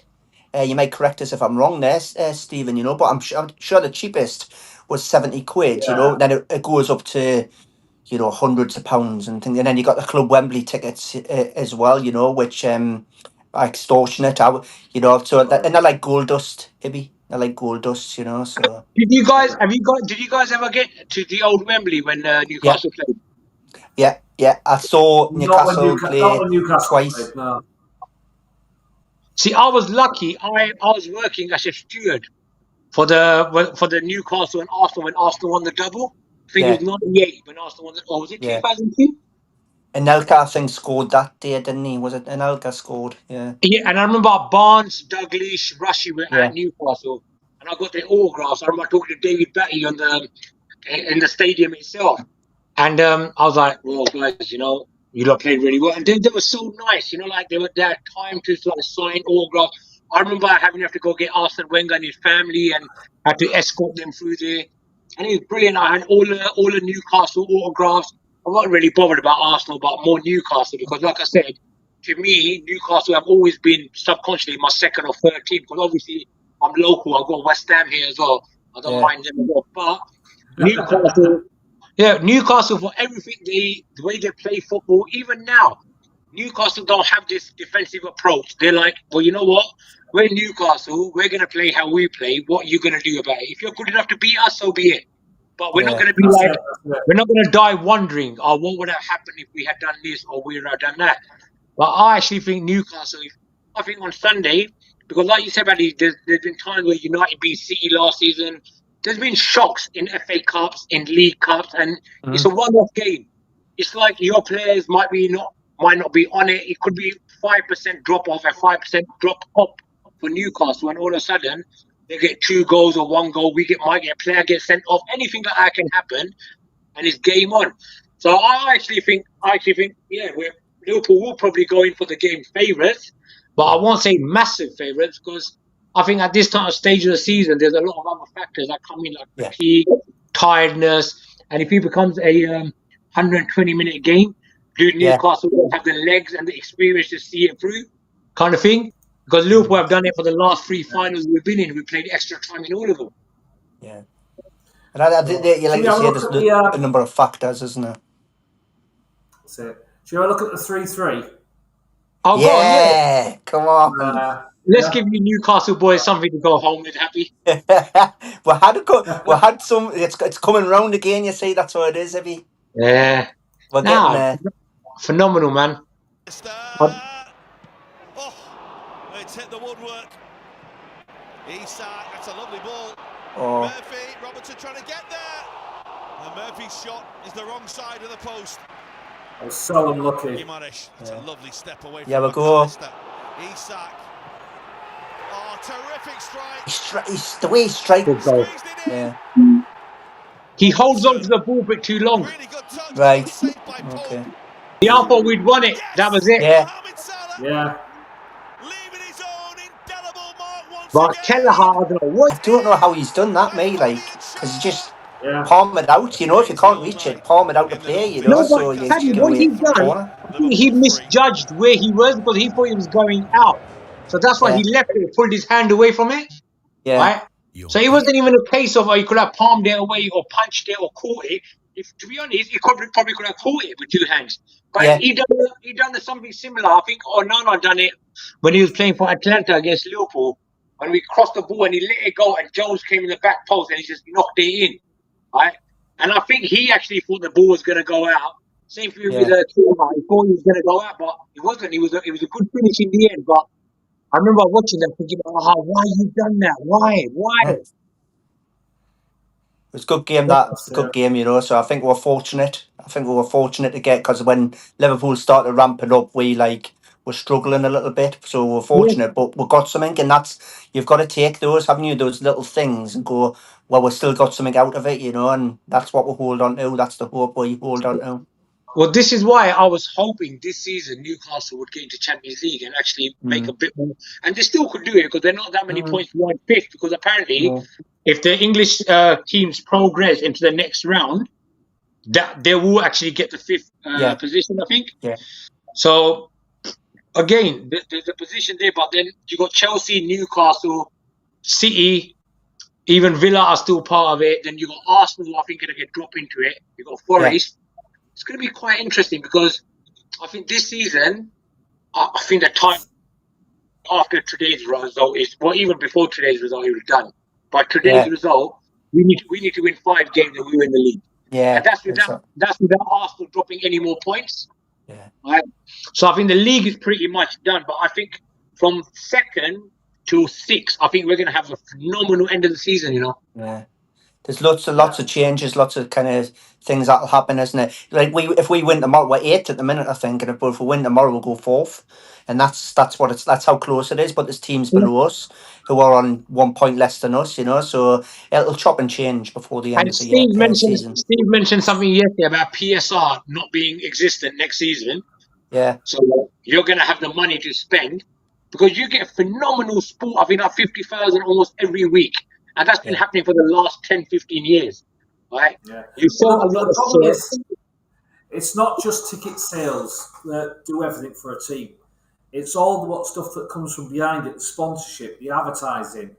You might correct us if I'm wrong there, Stephen, you know, but I'm sure the cheapest was 70 quid, you know. Then it goes up to, you know, hundreds of pounds and things. And then you got the Club Wembley tickets as well, you know, which are extortionate, you know. So and they're like gold dust, IBBY. They're like gold dust, you know. So did you guys ever get to the old Wembley when Newcastle played? Yeah. I saw Newcastle play twice. No. See, I was lucky. I was working as a steward for the Newcastle and Arsenal when Arsenal won the double. I think it was 98 when Arsenal won or was it 2002? Anelka, I think, scored that day, didn't he? Was it Anelka scored? Yeah. Yeah, and I remember Barnes, Douglas, Rushy were at Newcastle, and I got their autographs. I remember talking to David Batty in the stadium itself, and I was like, "Well, guys, you know, you lot played really well," and they were so nice, you know, like they had time to sign autographs. I remember having to go get Arsene Wenger and his family, and had to escort them through there, and it was brilliant. I had all the Newcastle autographs. I'm not really bothered about Arsenal, but more Newcastle, because like I said, to me, Newcastle have always been subconsciously my second or third team, because obviously I'm local. I've got West Ham here as well. I don't mind them as well. But Newcastle, Newcastle for everything, the way they play football, even now, Newcastle don't have this defensive approach. They're like, well, you know what? We're Newcastle. We're going to play how we play. What are you going to do about it? If you're good enough to beat us, so be it. But we're not going to be like, we're not going to die wondering, oh, what would have happened if we had done this or we would have done that. But I actually think Newcastle, I think on Sunday, because like you said, Buddy, there's been times where United beat City last season. There's been shocks in FA Cups, in League Cups, and it's a one-off game. It's like your players might not be on it. It could be 5% drop off and 5% drop up for Newcastle, and all of a sudden they get 2 goals or 1 goal. Might get a player get sent off. Anything like that can happen, and it's game on. So I actually think, Liverpool will probably go in for the game favourites, but I won't say massive favourites, because I think at this stage of the season, there's a lot of other factors that come in, like fatigue, tiredness, and if it becomes a 120-minute game, do Newcastle have the legs and the experience to see it through, kind of thing? Because Liverpool have done it for the last 3 finals we've been in. We played extra time in all of them. Yeah. And I think that, like you say, there's a number of factors, isn't there? That's it. Should I look at the 3-3? Oh, go on, come on. Let's give you Newcastle boys something to go home with, happy. we had some. It's coming round again. You see, that's what it is, Ibby. Yeah. We're getting there. Phenomenal, man. It's hit the woodwork. Isak, that's a lovely ball. Murphy, Robertson trying to get there. And Murphy's shot is the wrong side of the post. I was so unlucky. That's a lovely step away from we go. Isak. Oh, terrific strike. He's the way he strikes. Yeah. He holds on to the ball a bit too long. Really good touch. Right. Okay. I thought we'd won it. That was it. Yeah. Leaving his own indelible mark once but Kelleher, I don't know how he's done that, mate. Like, because he just palm it out. You know, if you can't reach it, palm it out to play. You know, so you Paddy, give what away he's done, corner. I think he misjudged where he was, because he thought he was going out. So that's why he left it, pulled his hand away from it. Yeah. Right? So it wasn't even a case of he could have palmed it away or punched it or caught it. To be honest, he probably could have caught it with 2 hands. But he done something similar. I think Onana done it when he was playing for Atlanta against Liverpool. When we crossed the ball and he let it go, and Jones came in the back post and he just knocked it in. Right? And I think he actually thought the ball was going to go out. Same thing with Turner. He thought he was going to go out, but it wasn't. It was a good finish in the end. But I remember watching them thinking, why you done that? Why? It was a good game, good game, you know. So I think we were fortunate. To get, because when Liverpool started ramping up, we were struggling a little bit. So we're fortunate, but we got something, and you've got to take those, haven't you? Those little things, and go, well, we still got something out of it, you know, and that's what we hold on to. That's the hope we hold on to. Well, this is why I was hoping this season Newcastle would get into Champions League and actually make a bit more. And they still could do it, because they're not that many points behind 5th. Because apparently, if the English teams progress into the next round, that they will actually get the 5th position, I think. Yeah. So, again, there's a position there, but then you got Chelsea, Newcastle, City, even Villa are still part of it. Then you got Arsenal, I think, going to get dropped into it. You got Forest. It's going to be quite interesting, because I think this season, I think the time after today's result is, well, even before today's result, it was done. But today's result, we need to win 5 games and we win the league. Yeah, and that's without Arsenal dropping any more points. Yeah. Right. So I think the league is pretty much done. But I think from 2nd to 6th, I think we're going to have a phenomenal end of the season. You know. Yeah. There's lots of changes, lots of kind of things that'll happen, isn't it? Like if we win tomorrow, we're 8th at the minute, I think, but if we win tomorrow, we'll go 4th, and that's how close it is. But there's teams below us who are on 1 point less than us, you know. So it'll chop and change before the end of the season. Steve mentioned something yesterday about PSR not being existent next season. Yeah. So you're going to have the money to spend, because you get phenomenal sport. I think 50,000 almost every week. And that's been happening for the last 10, 15 years, right? Yeah. You saw a lot of it's not just ticket sales that do everything for a team. It's all what stuff that comes from behind it, the sponsorship, the advertising.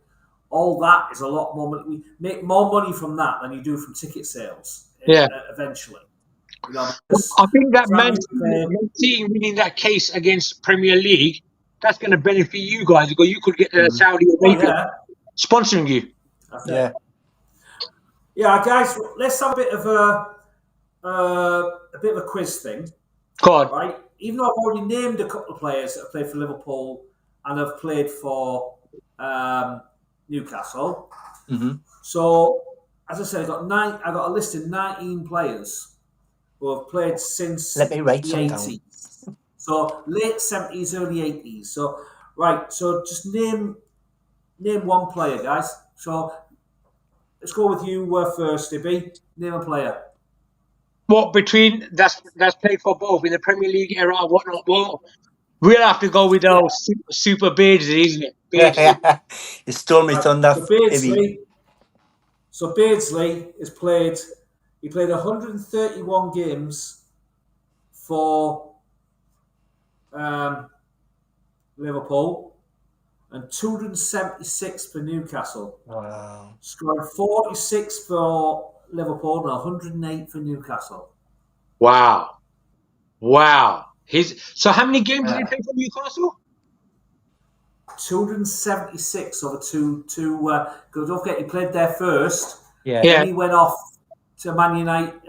All that is a lot more money. We make more money from that than you do from ticket sales. Eventually. You know, I think that Man City winning that case against Premier League, that's going to benefit you guys because you could get Saudi Arabia sponsoring you. Yeah, guys, let's have a bit of a quiz thing. Go on. Right? Even though I've already named a couple of players that have played for Liverpool and have played for Newcastle. Mm-hmm. So, as I said, I got a list of 19 players who have played since Let me write the some 80s. down. So, late 70s, early 80s. So, right, so just name one player, guys. So, let's go with you first, Ibby. Name a player. What between that's played for both in the Premier League era and whatnot? Well, we'll have to go with our Super Beardsley, isn't it? Beardsley. You stole me thunder, Ibby. So Beardsley he played 131 games for Liverpool and 276 for Newcastle. Wow. Scored 46 for Liverpool and 108 for Newcastle. Wow. So how many games did he play for Newcastle? 276 over two. Because don't forget, he played there first. Yeah. Then he went off to Man United.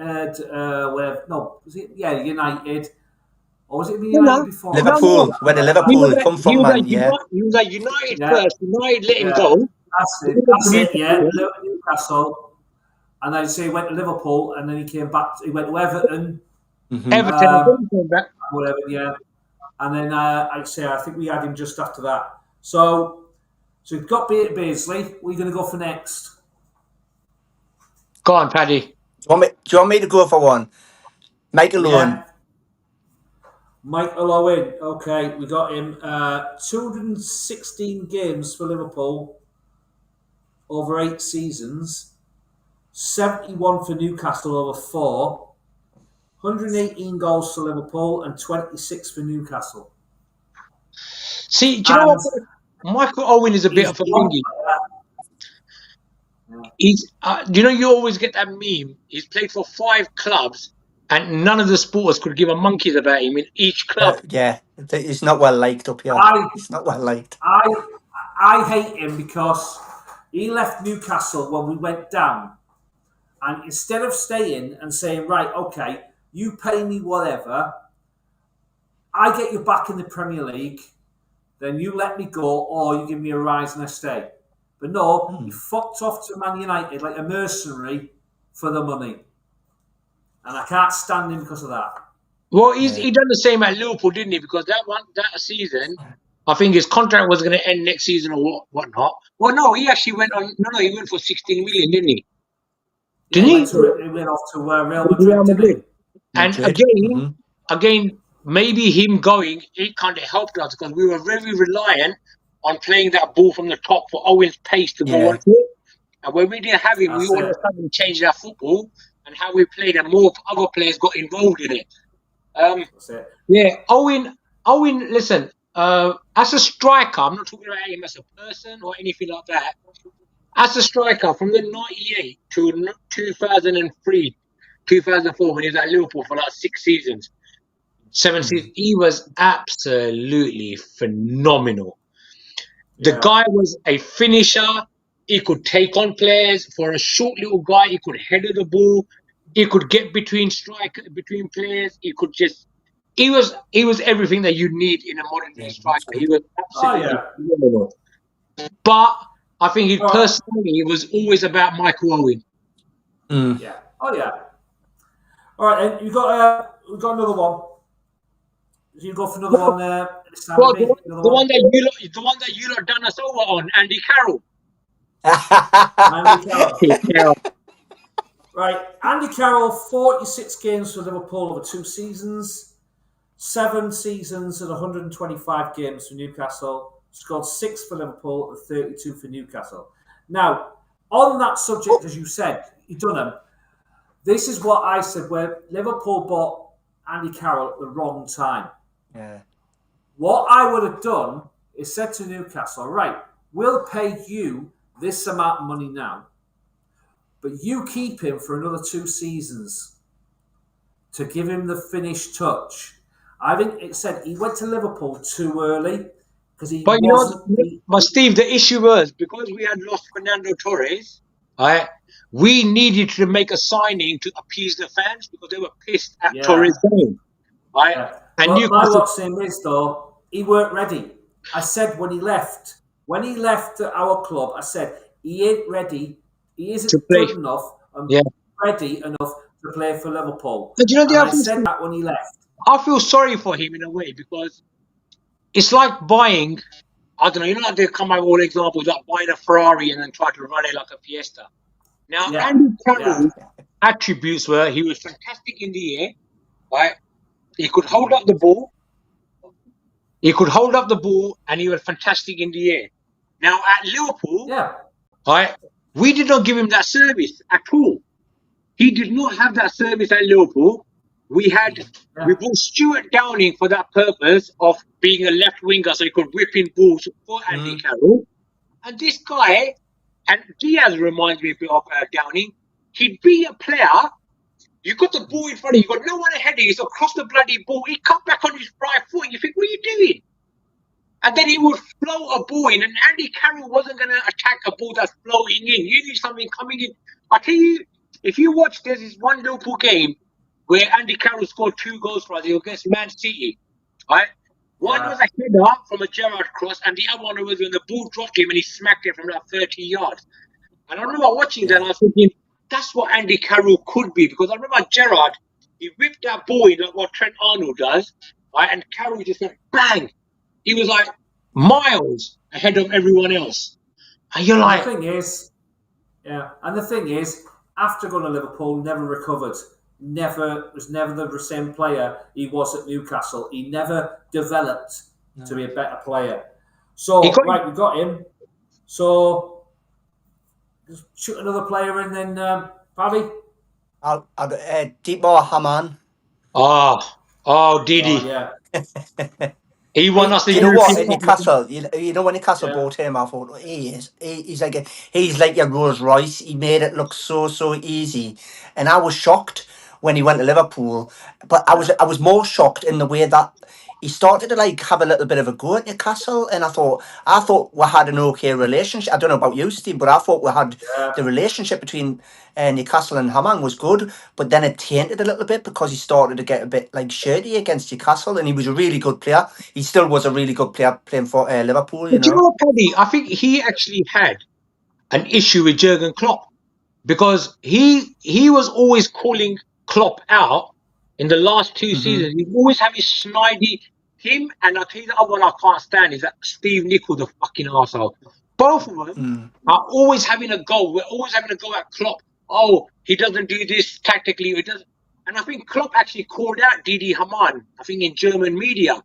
United. Or was it United before? Liverpool. Where the Liverpool come from, man. He was at United first. United let him go. That's it. Yeah. Newcastle. And then he went to Liverpool, and then he came back. He went to Everton. Mm-hmm. Everton. Whatever. Yeah. And then I think we had him just after that. So we've got Beardsley. What are you going to go for next? Go on, Paddy. Do you want me to go for one? Michael Owen. Michael Owen. Okay, we got him. 216 games for Liverpool over 8 seasons. 71 for Newcastle over 4. 118 goals for Liverpool and 26 for Newcastle. See, do you know what? Michael Owen is a bit of a thingy. You always get that meme. He's played for 5 clubs, and none of the supporters could give a monkeys about him in each club. He's not well liked up here. He's not well liked. I hate him because he left Newcastle when we went down, and instead of staying and saying, right, okay, you pay me whatever, I get you back in the Premier League, then you let me go, or you give me a rise and I stay. But no, he fucked off to Man United like a mercenary for the money. And I can't stand him because of that. Well, he done the same at Liverpool, didn't he? Because that season, I think his contract was going to end next season or whatnot. Well, no, he actually went on. No, he went for 16 million, didn't he? He went off to Real Madrid. And again, maybe him going, it kind of helped us because we were very reliant on playing that ball from the top for Owen's pace to go on to it. And when we didn't have him, we all of a sudden changed our football and how we played, and more other players got involved in it. Owen, listen, as a striker, I'm not talking about him as a person or anything like that. As a striker, from the 98 to 2003, 2004, when he was at Liverpool for like 6 seasons, 7 seasons, he was absolutely phenomenal. The guy was a finisher. He could take on players. For a short little guy, he could header the ball. He could get between players. He could just. He was everything that you need in a modern day striker. He was absolutely phenomenal. But I think his personality was always about Michael Owen. Yeah. Oh yeah. All right, and we've got another one. You go for another one. The one that you lot done us over on, Andy Carroll. Andy Carroll. Right, Andy Carroll, 46 games for Liverpool over 2 seasons, 7 seasons and 125 games for Newcastle. Scored 6 for Liverpool and 32 for Newcastle. Now, on that subject, as you said, you done them. This is what I said, where Liverpool bought Andy Carroll at the wrong time. Yeah. What I would have done is said to Newcastle, right, we'll pay you this amount of money now, but you keep him for another 2 seasons to give him the finished touch. I think it said he went to Liverpool too early because he But wasn't. but Steve, the issue was because we had lost Fernando Torres, right? We needed to make a signing to appease the fans because they were pissed at Torres going, right? Yeah. And But my Newcastle, what's in is though, he weren't ready. I said when he left our club, I said he ain't ready. He to isn't play. good enough and Yeah. ready enough to play for Liverpool. But you know, And I said that when he left. I feel sorry for him in a way because it's like buying, I don't know, you know, like they come out with all examples like buying a Ferrari and then try to run it like a Fiesta. Now, Yeah. Andy Carroll's attributes were he was fantastic in the air, right? He could hold up the ball. And he was fantastic in the air. Now, at Liverpool, right, we did not give him that service at all. He did not have that service at Liverpool. We brought Stuart Downing for that purpose of being a left winger so he could whip in balls for Andy Carroll. And this guy, and Diaz reminds me of Downing, he'd be a player, you got the ball in front of you, got no one ahead of you, he's across the bloody ball, he'd come back on his right foot, you think, what are you doing? And then he would float a ball in, and Andy Carroll wasn't going to attack a ball that's floating in. You need something coming in. I tell you, if you watch, there's this one Liverpool game where Andy Carroll scored 2 goals for us against Man City, right? One was a header from a Gerrard cross, and the other one was when the ball dropped him and he smacked it from like 30 yards. And I remember watching that and I was thinking, that's what Andy Carroll could be. Because I remember Gerrard, he whipped that ball in like what Trent Arnold does, right? And Carroll just went bang. He was like miles ahead of everyone else. And you're like... The thing is, after going to Liverpool, never recovered. Was never the same player he was at Newcastle. He never developed to be a better player. So, we got him. So, just shoot another player in then, Paddy. I'll Deepmore Haman. Didi. Yeah. He won us the European. You know what? European Newcastle. You know when Newcastle bought him, I thought he's like a Rolls Royce. He made it look so easy, and I was shocked when he went to Liverpool. But I was more shocked in the way that he started to like have a little bit of a go at Newcastle, and I thought we had an okay relationship. I don't know about you, Steve, but I thought we had the relationship between Newcastle and Hammond was good, but then it tainted a little bit because he started to get a bit like shirty against Newcastle, and he was a really good player. He still was a really good player playing for Liverpool. But you know what, Paddy? I think he actually had an issue with Jurgen Klopp because he was always calling Klopp out in the last 2 seasons. He always have his snidey. Him and I'll tell you the other one I can't stand is that Steve Nicol, the fucking arsehole. Both of them are always having a go. We're always having a go at Klopp. Oh, he doesn't do this tactically. He doesn't. And I think Klopp actually called out Didi Hamann, I think in German media.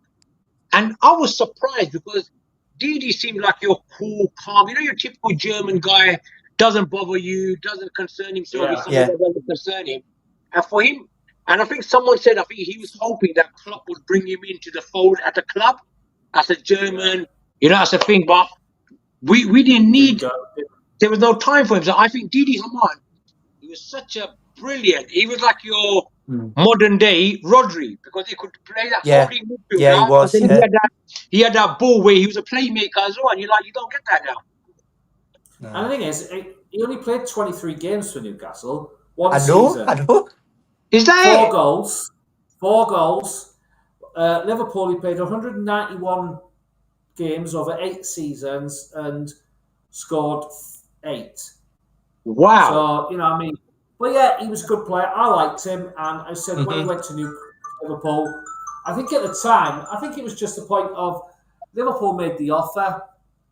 And I was surprised because Didi seemed like your cool, calm, your typical German guy, doesn't bother you, doesn't concern himself with something that doesn't concern him. And for him, and I think someone said, I think he was hoping that Klopp would bring him into the fold at the club as a German, as a thing. But we didn't need, there was no time for him. So I think Didi Hamann, he was such a brilliant, he was like your modern day Rodri because he could play that holding midfield. Yeah, he was. He had that ball where he was a playmaker as well. And you're like, you don't get that now. No. And the thing is, he only played 23 games for Newcastle. One season. I know. Is that 4 goals. Liverpool, he played 191 games over 8 seasons and scored 8. Wow. So, but yeah, he was a good player. I liked him. And I said when he went to Liverpool, I think at the time, it was just the point of Liverpool made the offer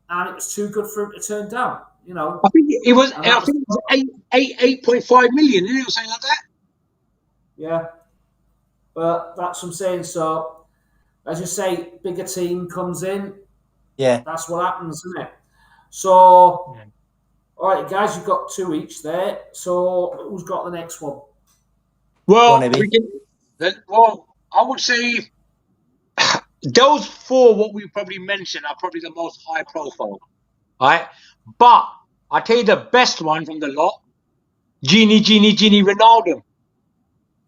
and it was too good for him to turn down. I think it was 8.5 million, or something like that. Yeah, but that's what I'm saying. So, as you say, bigger team comes in. Yeah, that's what happens, isn't it? So, all right, guys, you've got 2 each there. So, who's got the next one? Well, I would say those four, what we probably mentioned, are probably the most high profile, right? But I tell you the best one from the lot, Genie Ronaldo.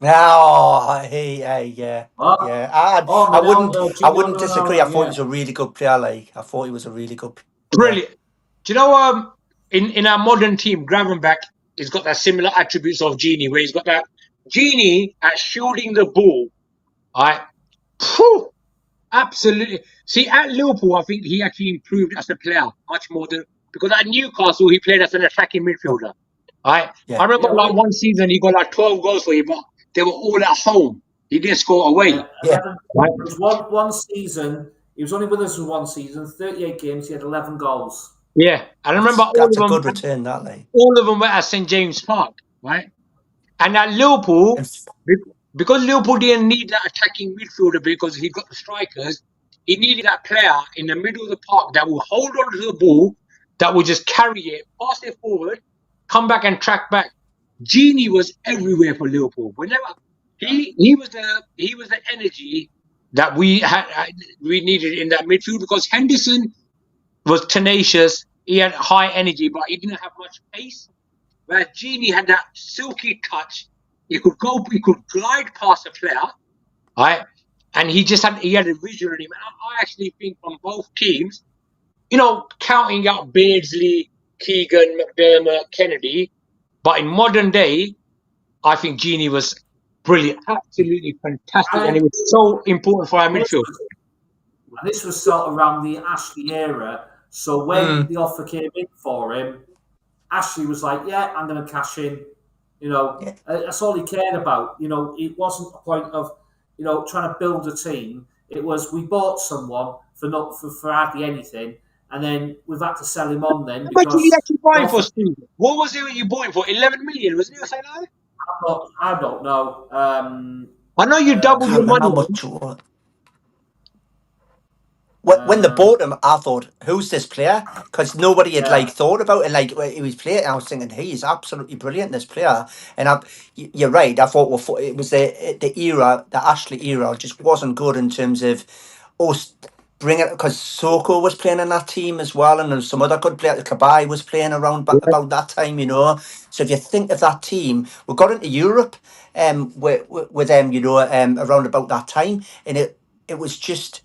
Oh, yeah. Oh, I Ronaldo, wouldn't disagree. I thought he yeah. was a really good player. Like, I thought he was a really good player. Brilliant. Do you know, in our modern team, Gravenberch, he's got that similar attributes of Genie, where he's got that Genie at shielding the ball, right? Phew, absolutely. See, at Liverpool, I think he actually improved as a player much more than, because at Newcastle, he played as an attacking midfielder, right? Yeah. I remember like one season, he got like 12 goals for you, but they were all at home. He didn't score away. Yeah. Right? It was one season. He was only with us for one season. 38 games. He had 11 goals. Yeah, I remember That's a good return, that, like. all of them were at St James Park, right? And at Liverpool, because Liverpool didn't need that attacking midfielder because he got the strikers, he needed that player in the middle of the park that will hold on to the ball, that will just carry it, pass it forward, come back and track back. Genie was everywhere for Liverpool. Whenever he was the energy that we needed in that midfield, because Henderson was tenacious. He had high energy, but he didn't have much pace. Whereas Genie had that silky touch. He could glide past a player, right? And he had a vision in him. And I actually think from both teams, counting out Beardsley, Keegan, McDermott, Kennedy, but in modern day, I think Genie was brilliant, absolutely fantastic, and it was so important for our midfield. And this was sort of around the Ashley era. So when the offer came in for him, Ashley was like, "Yeah, I'm going to cash in." That's all he cared about. It wasn't a point of, trying to build a team. It was, we bought someone for hardly anything, and then we've had to sell him on then. What did you actually buy him for, Steve? What was it you bought him for? 11 million, wasn't it? Say that? I don't know. I know you doubled your money. How much? When they bought him, I thought, "Who's this player?" Because nobody had thought about it. Like, he was playing, I was thinking, "He is absolutely brilliant, this player." And you're right. I thought, well, it was the era, the Ashley era, just wasn't good in terms of us bringing, because Soko was playing in that team as well, and there was some other good players. Carabao was playing around about that time, So if you think of that team, we got into Europe, with them, around about that time, and it was just.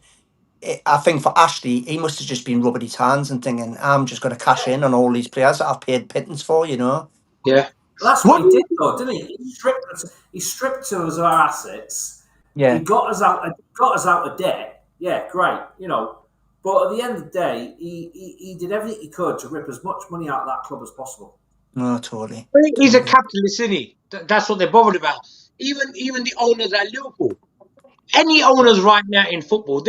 I think for Ashley, he must have just been rubbing his hands and thinking, "I'm just going to cash in on all these players that I've paid pittance for," Yeah. Well, that's what he did, though, didn't he? He stripped us of our assets. Yeah. He got us out of debt. Yeah, great. But at the end of the day, he did everything he could to rip as much money out of that club as possible. No, totally. He's a capitalist, isn't he? That's what they're bothered about. Even the owners at Liverpool. Any owners right now in football,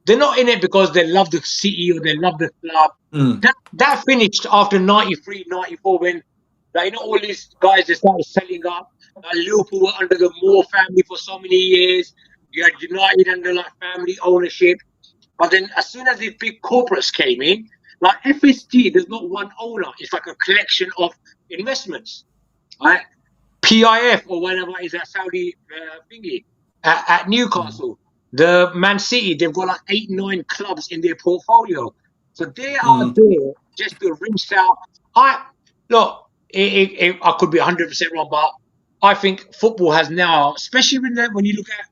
they're not in it because they love the city or they love the club. That finished after 93, 94 when all these guys, they started selling up. Liverpool were under the Moore family for so many years. You had United under family ownership. But then as soon as the big corporates came in, like FSG, there's not one owner. It's like a collection of investments. Right? PIF or whatever is that Saudi thingy at Newcastle. The Man City, they've got 8, 9 clubs in their portfolio. So they are there just to rinse out. I could be 100% wrong, but I think football has now, especially when you look at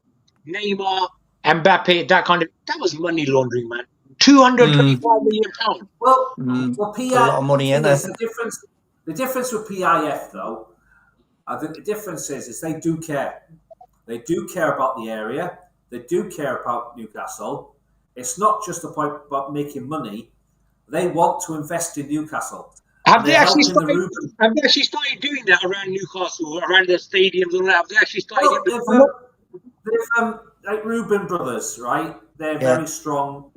Neymar, Mbappe, that was money laundering, man. £225 million. Well, PIF, a lot of money in there. The difference with PIF, though, I think the difference is they do care. They do care about the area. They do care about Newcastle. It's not just a point about making money. They want to invest in Newcastle. Have they actually started doing that around Newcastle, around the stadiums and all that? Have they actually started they've like Reuben Brothers, right? They're very strong.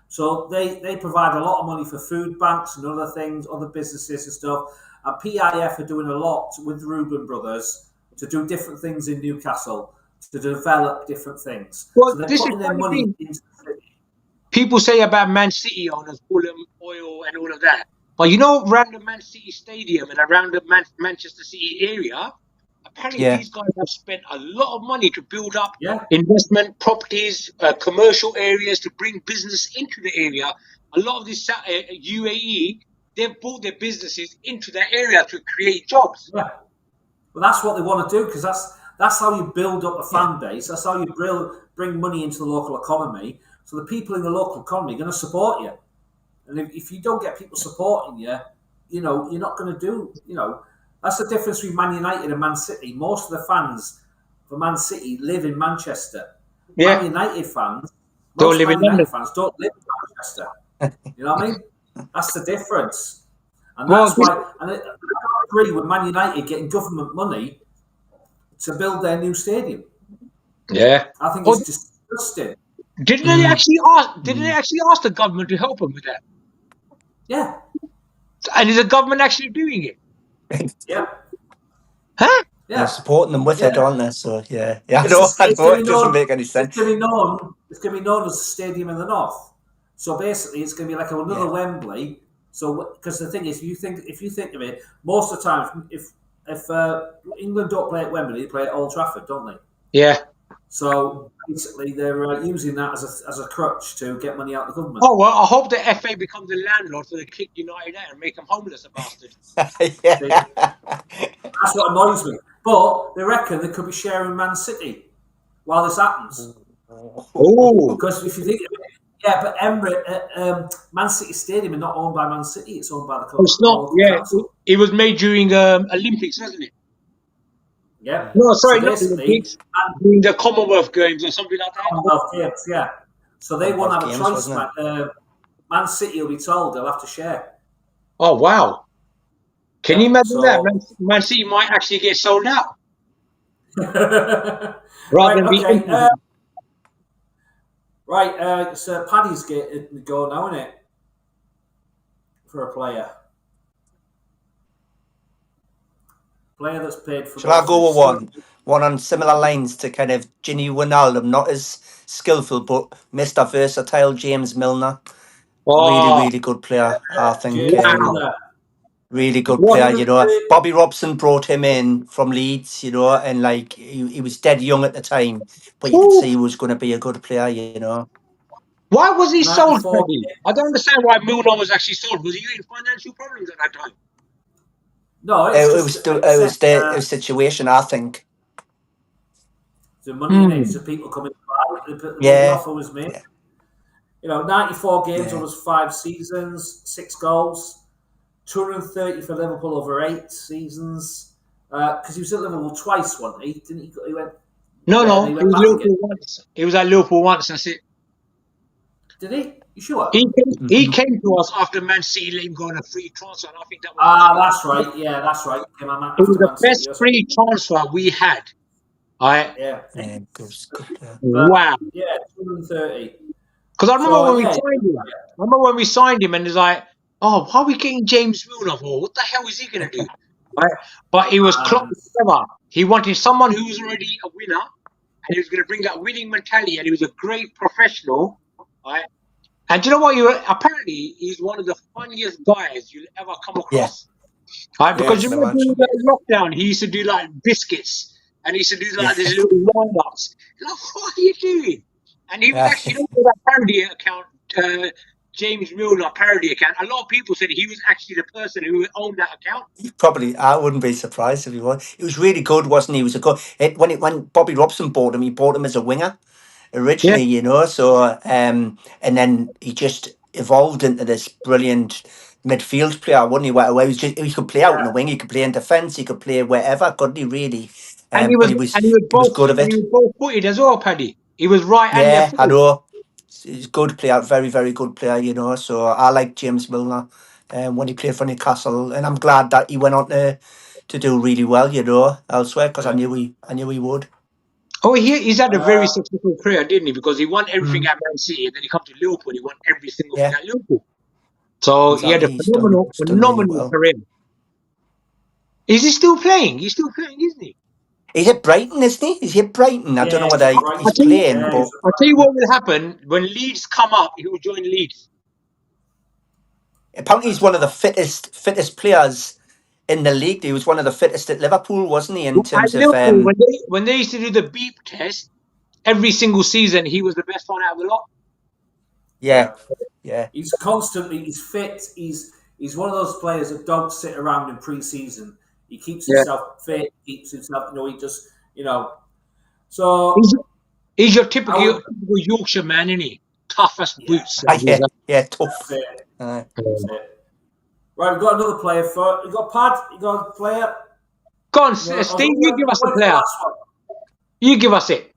So they provide a lot of money for food banks and other things, other businesses and stuff. And PIF are doing a lot with Reuben Brothers to do different things in Newcastle, to develop different things. Well, so they're putting their money into the city. People say about Man City owners, call them oil and all of that. But around the Man City stadium and around the Manchester City area, Apparently, Yeah. these guys have spent a lot of money to build up Yeah. investment properties, commercial areas to bring business into the area. A lot of this UAE, they've brought their businesses into that area to create jobs. Yeah. Well, that's what they want to do, because that's how you build up a fan base. That's how you bring money into the local economy. So the people in the local economy are going to support you. And if you don't get people supporting you, you know, you're not going to do, you know, that's the difference between Man United and Man City. Most of the fans for Man City live in Manchester. Yeah. Man United fans, Don't most live Man in London. United fans don't live in Manchester. You know what I mean? That's the difference. And Well, that's why, and I don't agree with Man United getting government money to build their new stadium. Yeah. I think it's disgusting. Didn't they actually ask? Didn't they actually ask the government to help them with that? Yeah. And is the government actually doing it? Yeah. Huh? Yeah. They're supporting them with it, aren't they? So yeah, I It's know. just- I it's know. gonna It be doesn't known- make any sense. It's going to be known as the Stadium in the North. So basically, it's going to be like another Wembley. So because the thing is, if you think of it, most of the time, if England don't play at Wembley, they play at Old Trafford, don't they? Yeah. So basically, they're using that as a crutch to get money out of the government. Oh well, I hope the FA becomes the landlord so they kick United out and make them homeless, the bastard. Yeah. That's what annoys me. But they reckon they could be sharing Man City while this happens. Oh. Because if you think of it, yeah, but Man City Stadium is not owned by Man City; it's owned by the It's not. local Yeah. council. It was made during Olympics, wasn't it? Yeah. No, sorry, So not basically, Olympics. During the Commonwealth Games or something like that. Commonwealth Games, yeah. So they won't have a Commonwealth choice, Games, man. Man City will be told they'll have to share. Oh wow! Can you imagine so- that? Man City might actually get sold out rather Right, than be. okay. So Paddy's getting the go now, isn't it? For a player. Player that's paid for. Shall I go with one on similar lines to kind of Ginny Wijnaldum? Not as skillful, but Mr. Versatile James Milner. Oh, Really good player. I think. James Milner. Really good What? player, you know. Bobby Robson brought him in from Leeds, you know, and like he was dead young at the time, but you could see he was going to be a good player, you know. Why was he sold, 94. Paddy? I don't understand why Milner was actually sold. Was he in financial problems at that time? No, It was the situation, I think. The money in it, so people coming by. The offer was made. Yeah. You know, 94 games Yeah. over 5 seasons, 6 goals, 230 for Liverpool over 8 seasons. Because he was at Liverpool twice, wasn't he? Didn't he? He went. No. He He went was back Liverpool again. once. He was at Liverpool once. That's it. Did he? You sure? He came to us after Man City let him go on a free transfer. And I think that was. That's right. Yeah, that's right. It was the best free transfer we had. Right? Yeah. Wow. Yeah, 230. Because I remember when we signed him. I remember when we signed him, and it's like, oh, how are we getting James Milner for? What the hell is he going to do? Right? But he was clever. He wanted someone who was already a winner, and he was going to bring that winning mentality, and he was a great professional. Right? And do you know what? Apparently, he's one of the funniest guys you'll ever come across. Yeah. Right? Because you remember during the lockdown, he used to do like biscuits, and he used to do like these little wind-ups. Like, what are you doing? And he was actually on that parody account, James Milner parody account. A lot of people said he was actually the person who owned that account. Probably, I wouldn't be surprised if he was. It was really good, wasn't he? He was a good. When Bobby Robson bought him, he bought him as a winger originally, you know. So, and then he just evolved into this brilliant midfield player, wouldn't he? Where he could play out in the wing, he could play in defence, he could play wherever, couldn't he? Really, and he was good at it. He was both-footed as well, Paddy. He was right and left. I know. He's a good player, very good player, you know. So I like James Milner when he played for Newcastle, and I'm glad that he went on to do really well, you know, elsewhere, because I knew he would. Oh, he's had a very successful career, didn't he? Because he won everything at Man City, and then he come to Liverpool, he won every single thing at Liverpool. So he had a phenomenal really career. Is he still playing? He's still playing, isn't he? He's at Brighton, isn't he? He's at Brighton. I don't know whether he's playing. But I'll tell you what will happen when Leeds come up. He will join Leeds. Apparently, he's one of the fittest players in the league. He was one of the fittest at Liverpool, wasn't he? In terms At of Liverpool, when they used to do the beep test, every single season he was the best one out of the lot. yeah. He's constantly, he's fit. He's one of those players that don't sit around in pre-season. He keeps himself fit. Keeps himself, he just, So he's your typical Yorkshire man, isn't he? Toughest boots. tough. That's it. That's it. Right, we've got another player. You got Pad. You got a player. Go on, Steve. You give us a player. You give us it.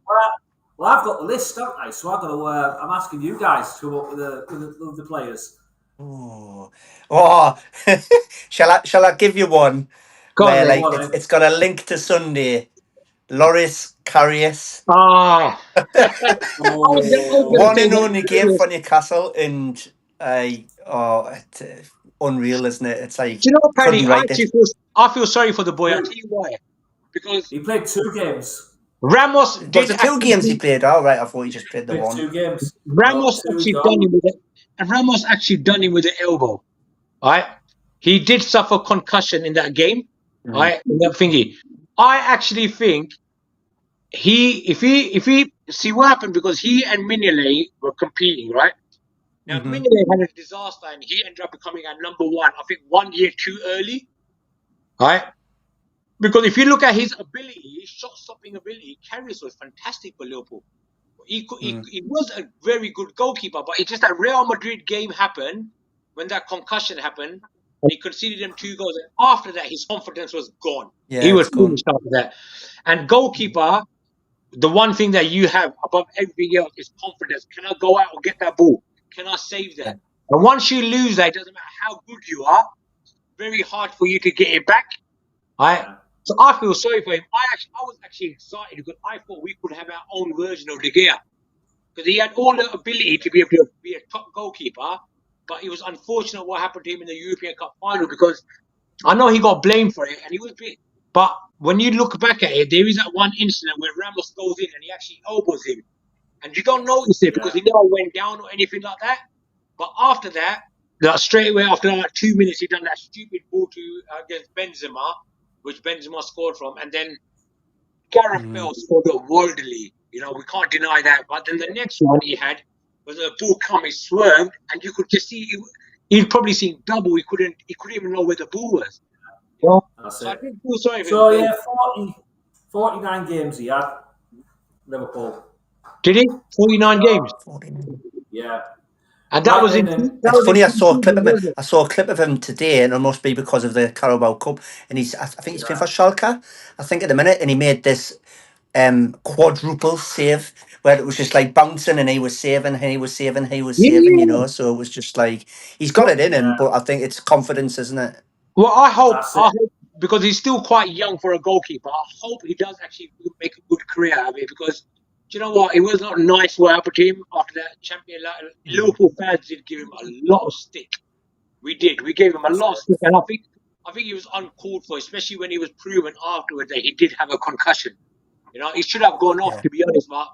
Well, I've got the list, haven't I? So I've got to. I'm asking you guys to come up with the players. Oh, shall I give you one? Go where on, it's got a link to Sunday. Loris Karius. One and only game for Newcastle, and it's unreal, isn't it? It's like, do you know what, Paddy? I feel sorry for the boy. I'll tell you why. Because he played 2 games. Ramos did 2 games he played. All right, I thought he just played the one. 2 games. Ramos actually done him with it, and Ramos actually done him with the elbow. Right? He did suffer concussion in that game. Right? In that thingy. I actually think if he see what happened, because he and Mignolet were competing, right? Now Mignolet had a disaster and he ended up becoming our number 1, I think 1 year too early. Right? Because if you look at his ability, his shot-stopping ability, Karius was fantastic for Liverpool. He was a very good goalkeeper, but it's just that Real Madrid game happened, when that concussion happened, he conceded them 2 goals, and after that, his confidence was gone. Yeah, he was finished after that. And goalkeeper, the one thing that you have above everything else is confidence. Can I go out and get that ball? Can I save that? And once you lose that, it doesn't matter how good you are, it's very hard for you to get it back. Right? So I feel sorry for him. I was actually excited because I thought we could have our own version of De Gea. Because he had all the ability to be able to be a top goalkeeper, but it was unfortunate what happened to him in the European Cup final, because I know he got blamed for it and he was big. But when you look back at it, there is that one incident where Ramos goes in and he actually elbows him. And you don't notice it because he never went down or anything like that. But after that, straight away after like 2 minutes, he done that stupid ball against Benzema, which Benzema scored from. And then Gareth Bale scored a worldly. We can't deny that. But then the next one he had was a ball coming, swerved, and you could just see he'd probably seen double. He couldn't even know where the ball was. So I didn't feel sorry for him. So 49 games he had, Liverpool. Did he? 49 games. 49. Yeah. And that was it's funny. I saw a clip of him today, and it must be because of the Carabao Cup. And I think he's playing for Schalke, I think, at the minute, and he made this quadruple save where it was just like bouncing, and he was saving, saving. So it was just like he's got it in him, but I think it's confidence, isn't it? Well, I hope because he's still quite young for a goalkeeper. I hope he does actually make a good career out of it, because do you know what? It was not nice what happened to him after that champion. Liverpool fans did give him a lot of stick. We did. We gave him a lot of stick, and I think he was uncalled for, especially when he was proven afterwards that he did have a concussion. He should have gone off, to be honest, but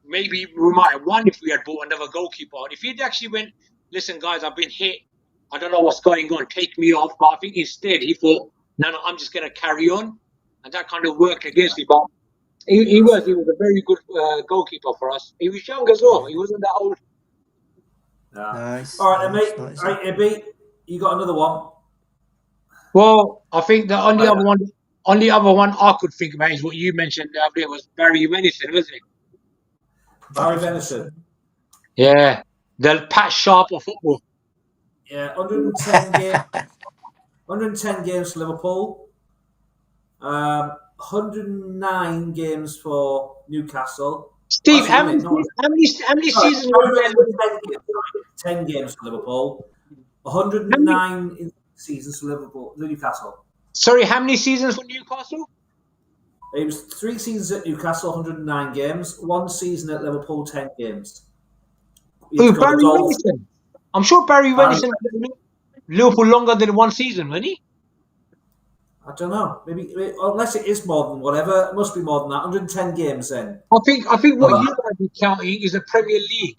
maybe we might have won if we had bought another goalkeeper. And if he'd actually went, listen, guys, I've been hit. I don't know what's going on. Take me off. But I think instead he thought, no, I'm just going to carry on. And that kind of worked against me. But he was a very good goalkeeper for us. He was young as well. He wasn't that old. Nice. All right, mate. Nice. All right, IBBY, you got another one? Well, I think the only other one I could think about is what you mentioned the other day was Barry Venison, wasn't it? Barry Venison. Yeah. The Pat Sharp of football. Yeah, 110 games for Liverpool. 109 games for Newcastle. Steve, how many seasons were there? 10 games for Liverpool. 109 seasons for Newcastle. Sorry, how many seasons for Newcastle? It was 3 seasons at Newcastle, 109 games. 1 season at Liverpool, 10 games. Barry Venison. I'm sure Barry Venison was Liverpool longer than 1 season, wasn't he? I don't know. Maybe unless it is more than whatever, it must be more than that. 110 games then. I think what you might be counting is the Premier League.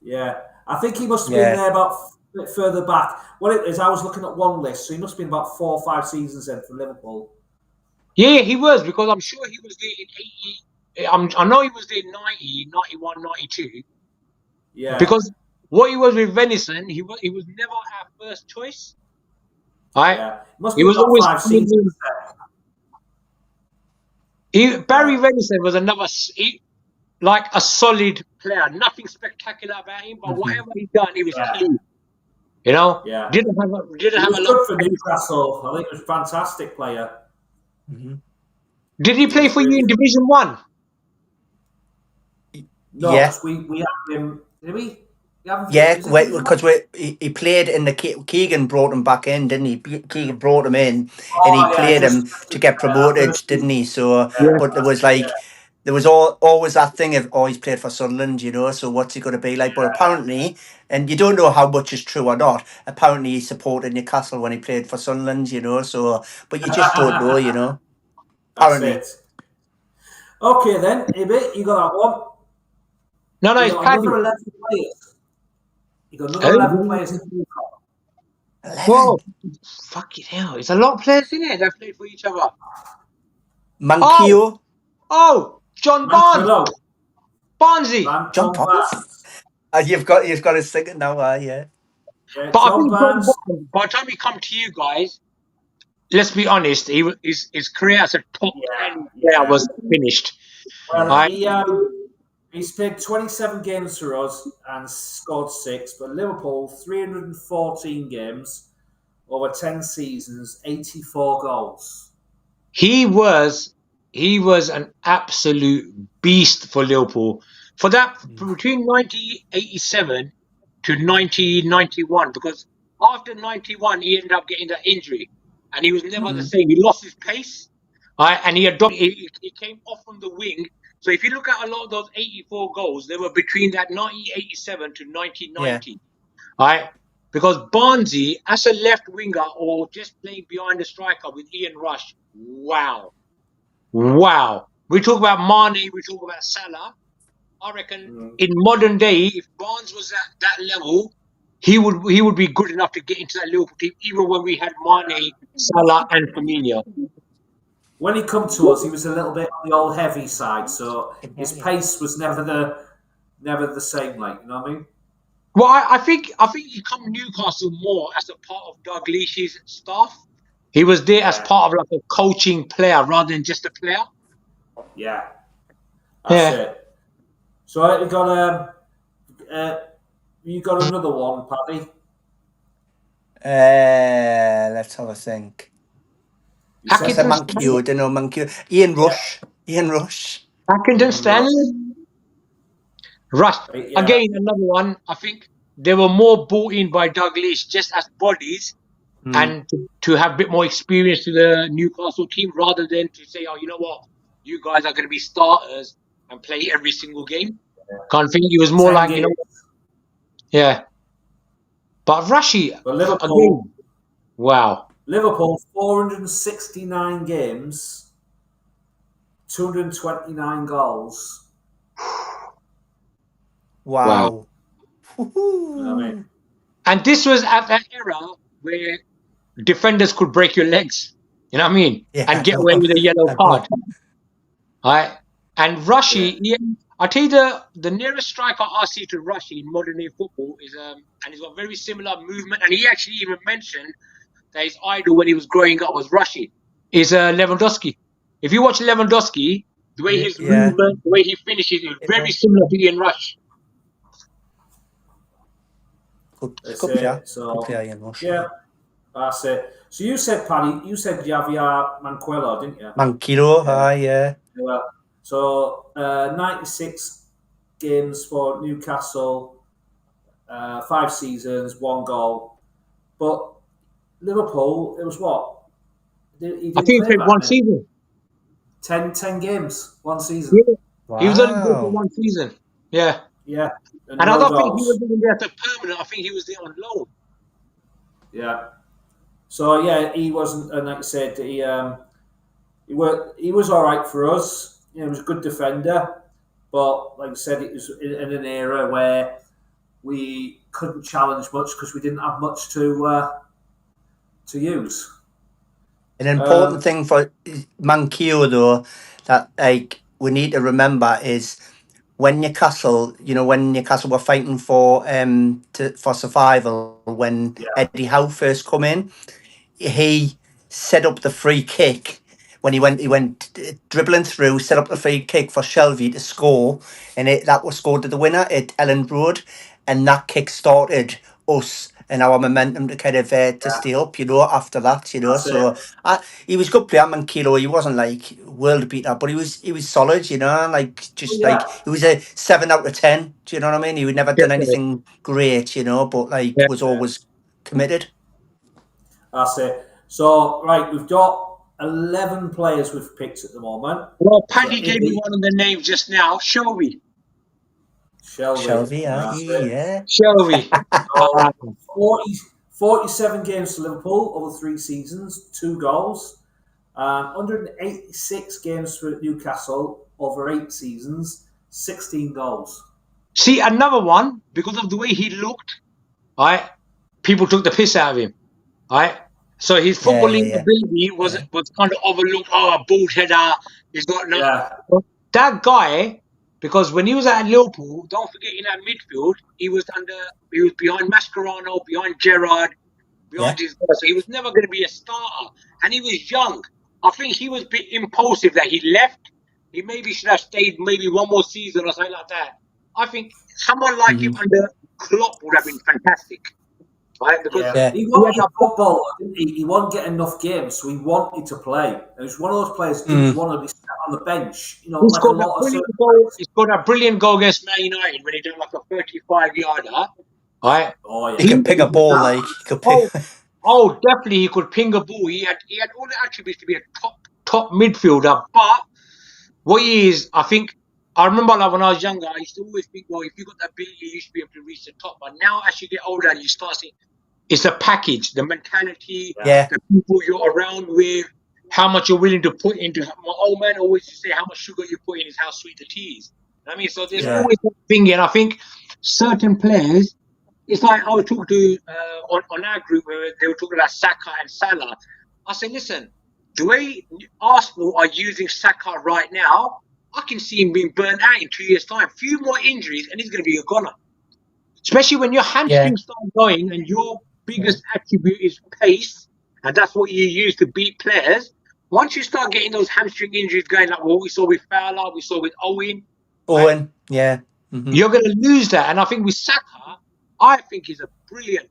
Yeah, I think he must have been there about a bit further back. What it is, I was looking at one list, so he must have been about 4 or 5 seasons in for Liverpool. Yeah, he was, because I'm sure he was there in 80. I know he was there in 90, 91, 92. Yeah. Because what he was with Venison, he was never our first choice. Right? Yeah. Must He be was about always 5 seasons. Barry Venison was like a solid player. Nothing spectacular about him, but whatever he done, he was key. You know, Yeah. didn't have He a was lot. good for Newcastle. I think he was a fantastic player. Did he play for you in Division 1? No, because we had him. Did we? Yeah, because he played in the Keegan brought him back in, didn't he? Keegan brought him in, and he played him to get promoted, didn't he? So, but there was there was always that thing of, oh, he's played for Sunderland, you know, so what's he going to be like? But apparently, and you don't know how much is true or not, apparently he supported Newcastle when he played for Sunderland, you know, so, but you just don't know, you know. Apparently. That's it. Okay then, IBBY, you got that one. No, you it's got Paddy. another 11 players. You got another 11 players in the 11? Whoa, fucking hell. It's a lot of players in it that played for each other. Mankio. Oh, John Barnes. Barnesy. John Barnes. You've got to sing it now, yeah. But I think John Barnes, by the time he come to you guys, let's be honest, his career as a top 10 player was finished. Well, he's played 27 games for us and scored 6, but Liverpool, 314 games over 10 seasons, 84 goals. He was an absolute beast for Liverpool. For that, between 1987 to 1991, because after 91, he ended up getting that injury, and he was never the same. He lost his pace, and he came off from the wing. So if you look at a lot of those 84 goals, they were between that 1987 to 1990. Right? Because Barnesy, as a left winger or just playing behind the striker with Ian Rush, wow. We talk about Mane, we talk about Salah. I reckon in modern day, if Barnes was at that level, he would be good enough to get into that Liverpool team, even when we had Mane, Salah, and Firmino. When he come to us, he was a little bit on the old heavy side, so his pace was never the same. Like, you know what I mean? Well, I think he come Newcastle more as a part of Doug Leash's staff. He was there as part of like a coaching player rather than just a player. Yeah, that's it. So you got another one, Paddy? Let's have a think. Mankio, don't know Mankio. Ian Rush. Accrington Stanley. Rush. Again, another one. I think they were more bought in by Doug Leash just as bodies and to have a bit more experience to the Newcastle team rather than to say, oh, you know what, you guys are going to be starters and play every single game. Can't think he was more like, you know, But Rushy, Liverpool, again, wow. Liverpool, 469 games, 229 goals. Wow. You know what I mean? And this was at that era where defenders could break your legs, you know what I mean? And get away with a yellow card. Right? And Rushy, I tell you, the nearest striker I see to Rushy in modern day football is, and he's got very similar movement, and he actually even mentioned that his idol when he was growing up was Rushy, is Lewandowski. If you watch Lewandowski, the way his movement, the way he finishes is very similar to Ian Rush. Good player. Ian Rush. Yeah, that's it. So you said, Paddy, Javier Manquillo, didn't you? Manquillo, yeah. So 96 games for Newcastle, 5 seasons, 1 goal. But Liverpool, it was what? I think he played 1 season. 10 games, 1 season. Yeah. Wow. He was only there for 1 season. Yeah. Yeah. And I don't think he was even there as a permanent. I think he was there on loan. Yeah. So yeah, he wasn't, and like I said, he was all right for us. You know, he was a good defender, but like I said, it was in an era where we couldn't challenge much because we didn't have much to use. An important thing for Manquillo, though, that like we need to remember is when Newcastle, when Newcastle were fighting for for survival, when Eddie Howe first come in, he set up the free kick when he went dribbling through, set up the free kick for Shelby to score, and that was scored to the winner at Ellen Road, and that kick started us and our momentum to kind of to stay up, after that, so he was good player, Manquillo. He wasn't like world beater, but he was solid, like he was a 7 out of 10. Do you know what I mean? He would never done anything great, but like was always committed. That's it. So, right, we've got 11 players we've picked at the moment. Well, Paddy gave me one of the names just now, Shelby. Shelby, yeah. Shelby. 47 games for Liverpool over 3 seasons, 2 goals. 186 games for Newcastle over 8 seasons, 16 goals. See, another one, because of the way he looked, right? People took the piss out of him, right? So his footballing ability was kind of overlooked. Oh, a bald header. He's got no. Yeah. That guy, because when he was at Liverpool, don't forget in that midfield, he was behind Mascherano, behind Gerrard, behind his guys. So he was never going to be a starter, and he was young. I think he was a bit impulsive that he left. He maybe should have stayed maybe one more season or something like that. I think someone like him under Klopp would have been fantastic. Right? Because he wanted a footballer, didn't he? He wasn't getting enough games, so he wanted to play. And he was one of those players who didn't want to be sat on the bench. He scored a brilliant goal against Man United when he did like a 35-yarder. Right? He can ping a ball, like he could ping. Definitely he could ping a ball. He had all the attributes to be a top midfielder. But what he is, I think, I remember like when I was younger, I used to always think, well, if you got the ability, you should be able to reach the top. But now as you get older and you start seeing, it's a package, the mentality, the people you're around with, how much you're willing to put into. My old man always used to say, how much sugar you put in is how sweet the tea is. I mean, so there's always that thing, and I think certain players, it's like I was talking to on our group where they were talking about Saka and Salah. I said, listen, the way Arsenal are using Saka right now, I can see him being burnt out in 2 years' time. Few more injuries, and he's going to be a goner. Especially when your hamstrings start going and your biggest attribute is pace, and that's what you use to beat players. Once you start getting those hamstring injuries going, like what we saw with Fowler, we saw with Owen. You're going to lose that. And I think with Saka, I think he's a brilliant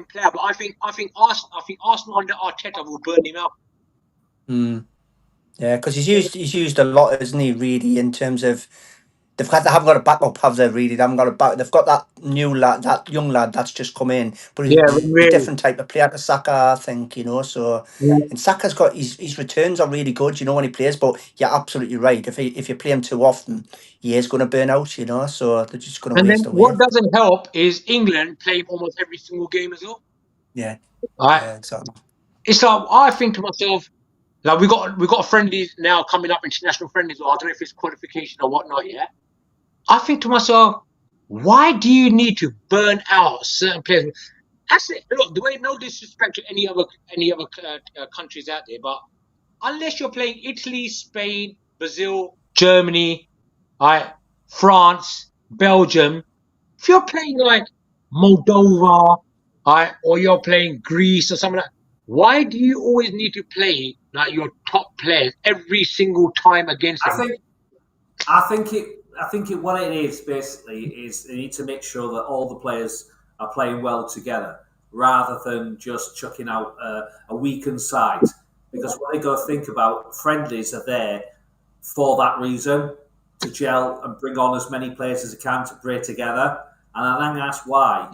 player. But I think Arsenal under Arteta will burn him out. Yeah, because he's used a lot, isn't he? Really, in terms of they haven't got a backup, have they? Really, they haven't got a back. They've got that young lad that's just come in, but he's a different type of player to Saka, I think. So and Saka's got his returns are really good. When he plays, but you're absolutely right. If you play him too often, he is going to burn out. So they're just going to waste away. What doesn't help is England playing almost every single game as well. Yeah, exactly. It's like I think to myself. Like we got friendlies now coming up, international friendlies. Or I don't know if it's qualification or whatnot. Yeah, I think to myself, why do you need to burn out certain players? Actually, look, the way no disrespect to any other countries out there, but unless you're playing Italy, Spain, Brazil, Germany, France, Belgium, if you're playing like Moldova, or you're playing Greece or something like. Why do you always need to play like your top players every single time against them? I think what it is basically is they need to make sure that all the players are playing well together rather than just chucking out a weakened side. Because what they got to think about, friendlies are there for that reason, to gel and bring on as many players as they can to play together. And I think that's why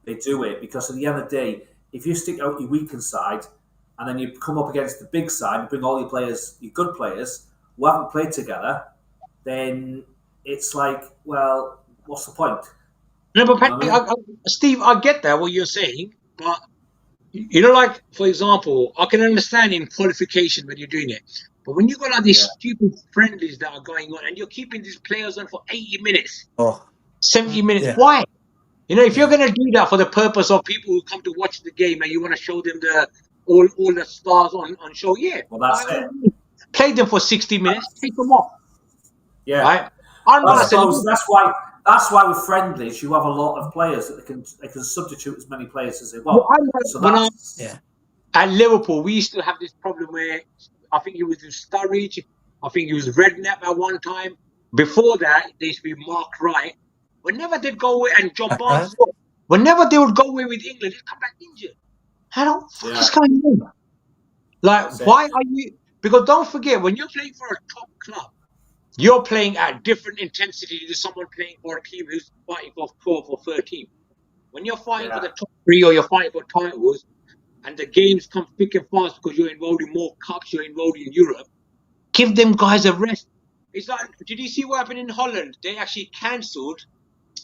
they do it. Because at the end of the day, if you stick out your weakened side and then you come up against the big side and bring all your players, your good players, who haven't played together, then it's like, well, what's the point? No, but Steve, I get that, what you're saying, but like, for example, I can understand in qualification when you're doing it, but when you've got like these stupid friendlies that are going on and you're keeping these players on for 80 minutes, 70 minutes, why? You know, if you're going to do that for the purpose of people who come to watch the game and you want to show them all the stars on show, Well, that's it. Play them for 60 minutes, take them off. Yeah. Right? That's why with friendlies you have a lot of players that they can substitute as many players as they want. At Liverpool, we used to have this problem where I think it was Sturridge, I think it was Redknapp at one time. Before that, there used to be Mark Wright. Whenever they'd go away, and John Barnes, whenever they would go away with England, they'd come back injured. I don't fuck is going on. Like, why are you? Because don't forget, when you're playing for a top club, you're playing at different intensity to someone playing for a team who's fighting for 12 or 13. When you're fighting for the top 3 or you're fighting for titles, and the games come thick and fast because you're involved in more cups, you're involved in Europe, give them guys a rest. It's like, did you see what happened in Holland? They actually cancelled,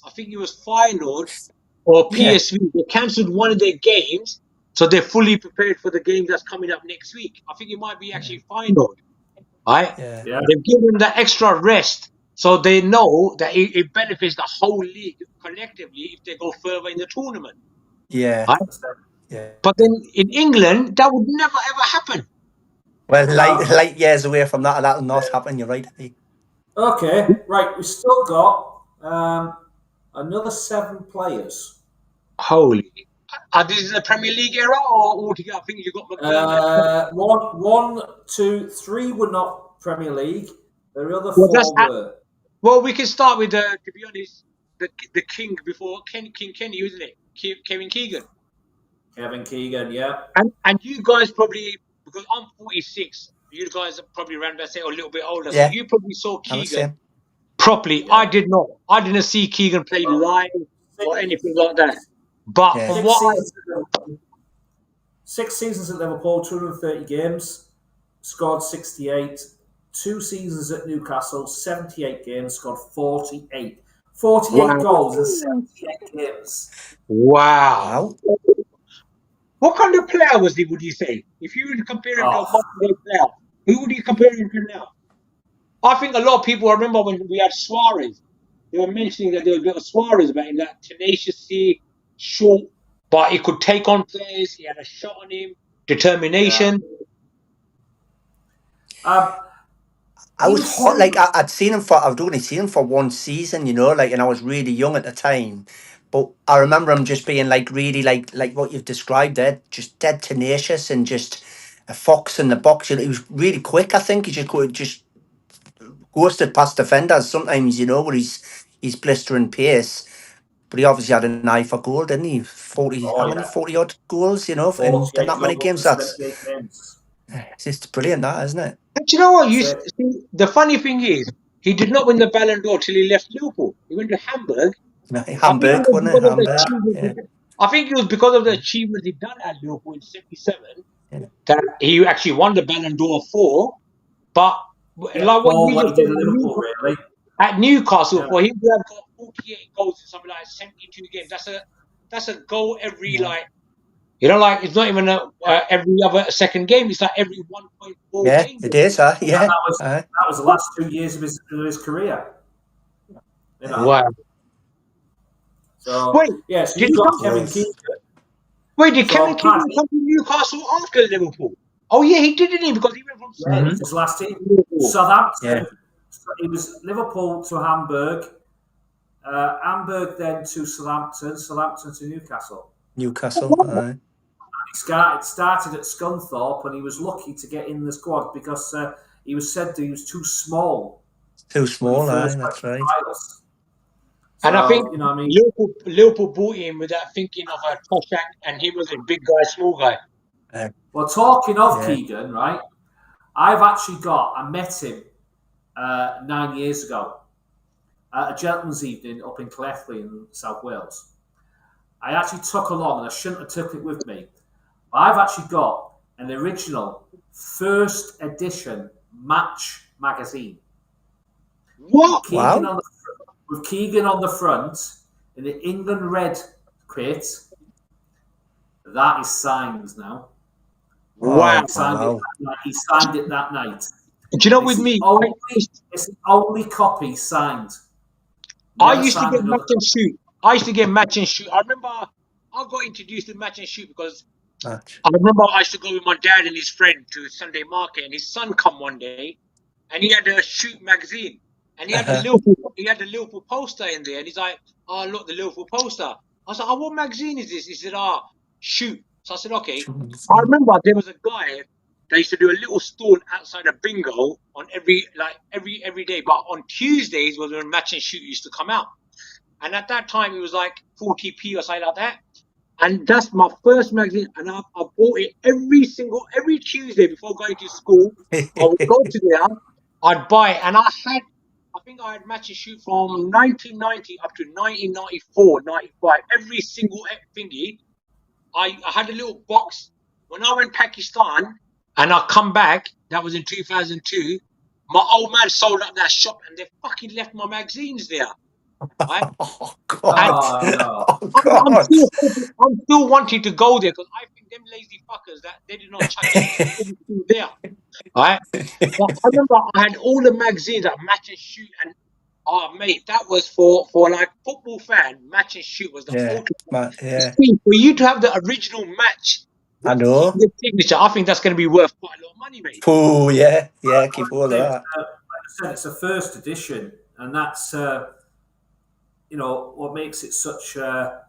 I think it was Feyenoord or PSV. They cancelled one of their games, so they're fully prepared for the game that's coming up next week. I think it might be actually Feyenoord. Right? Yeah. They've given them the extra rest, so they know that it benefits the whole league collectively if they go further in the tournament. Yeah. Right? Yeah. But then in England, that would never ever happen. Well, light years away from that, that'll not happen. You're right. Okay, right. We've still got another 7 players. Holy! Are these in the Premier League era or altogether? I think you got McDermott. 1, 2, 3 were not Premier League. The other 4 were. Well, we can start with to be honest, the king before King Kenny, isn't it? Kevin Keegan. Kevin Keegan, yeah. And you guys probably, because I'm 46, you guys are probably around that, say, a little bit older. Yeah. So you probably saw Keegan properly. Yeah. I did not. I didn't see Keegan play live or anything like that. But from 6 seasons at Liverpool, 230 games, scored 68. 2 seasons at Newcastle, 78 games, scored 48. 48 goals in 78 games. Wow. What kind of player was he, would you say? If you were to compare him to a modern player, who would you compare him to now? I think a lot of people, I remember when we had Suarez, they were mentioning that there was a bit of Suarez about him, that tenacity, short, but he could take on players, he had a shot on him, determination. I was hot, like I'd only seen him for 1 season, you know, like, and I was really young at the time. But I remember him just being like really like what you've described there, just dead tenacious and just a fox in the box. You know, he was really quick. I think he just ghosted past defenders sometimes, you know, with his blistering pace. But he obviously had an eye for goal, didn't he? 40 odd goals, you know, in not many games. It's just brilliant, that, isn't it? And do you know what? The funny thing is, he did not win the Ballon d'Or till he left Liverpool. He went to Hamburg. No, Hamburg, wasn't it? Hamburg. I think it was because of the achievements he'd done at Liverpool in '77 that he actually won the Ballon d'Or for. But like what he did at Liverpool, really. At Newcastle, for him to have got 48 goals in something like 72 games, that's a goal every it's not even every other second game. It's like every 1.4 game. It is, That was the last 2 years of his career. You know? Wow. So, wait, so you've got Kevin Keegan. Wait, did Kevin Keegan come to Newcastle after Liverpool? Oh, yeah, he did, didn't he? Because he went from his last team. Southampton. Yeah. So it was Liverpool to Hamburg, Hamburg then to Southampton, Southampton to Newcastle. He started at Scunthorpe and he was lucky to get in the squad because he was said that he was too small. That's right. And I think Liverpool bought him with that thinking of a Toshak, and he was a big guy, small guy. Well, talking of Keegan, right? I met him 9 years ago at a gentleman's evening up in Clefley in South Wales. I actually took along, and I shouldn't have took it with me. I've actually got an original first edition Match magazine. What? With Keegan on the front in the England red kit. That is signed now. Wow. He signed it that night. Do you know, with me, it's the only copy signed. I used to get Match and Shoot. I used to get match and shoot. I remember I got introduced to match and shoot because Match. I remember I used to go with my dad and his friend to Sunday market, and his son come one day, and he had a shoot magazine, and he had a Liverpool poster in there, and he's like, "Oh, look, the Liverpool poster." I was like, "Oh, what magazine is this?" He said, shoot." So I said, "Okay." I remember there was a guy that used to do a little stall outside a bingo on every day, but on Tuesdays was when match and shoot used to come out, and at that time it was like 40p or something like that. And that's my first magazine, and I bought it every Tuesday before going to school. I would go to there, I'd buy it, and I think I had match and shoot from 1990 up to 1994, 95. Every single thingy. I had a little box. When I went Pakistan and I come back, that was in 2002, my old man sold up that shop and they fucking left my magazines there. Right? Oh God! I'm still wanting to go there because I think them lazy fuckers that they did not chuck it there. Right? But I remember I had all the magazines that match and shoot, and mate, that was for like football fan. Match and shoot was the ultimate. For you to have the original match, I know. The signature, I think that's going to be worth quite a lot of money, mate. Oh yeah, keep all of that. Like I said, it's a first edition, and that's what makes it such a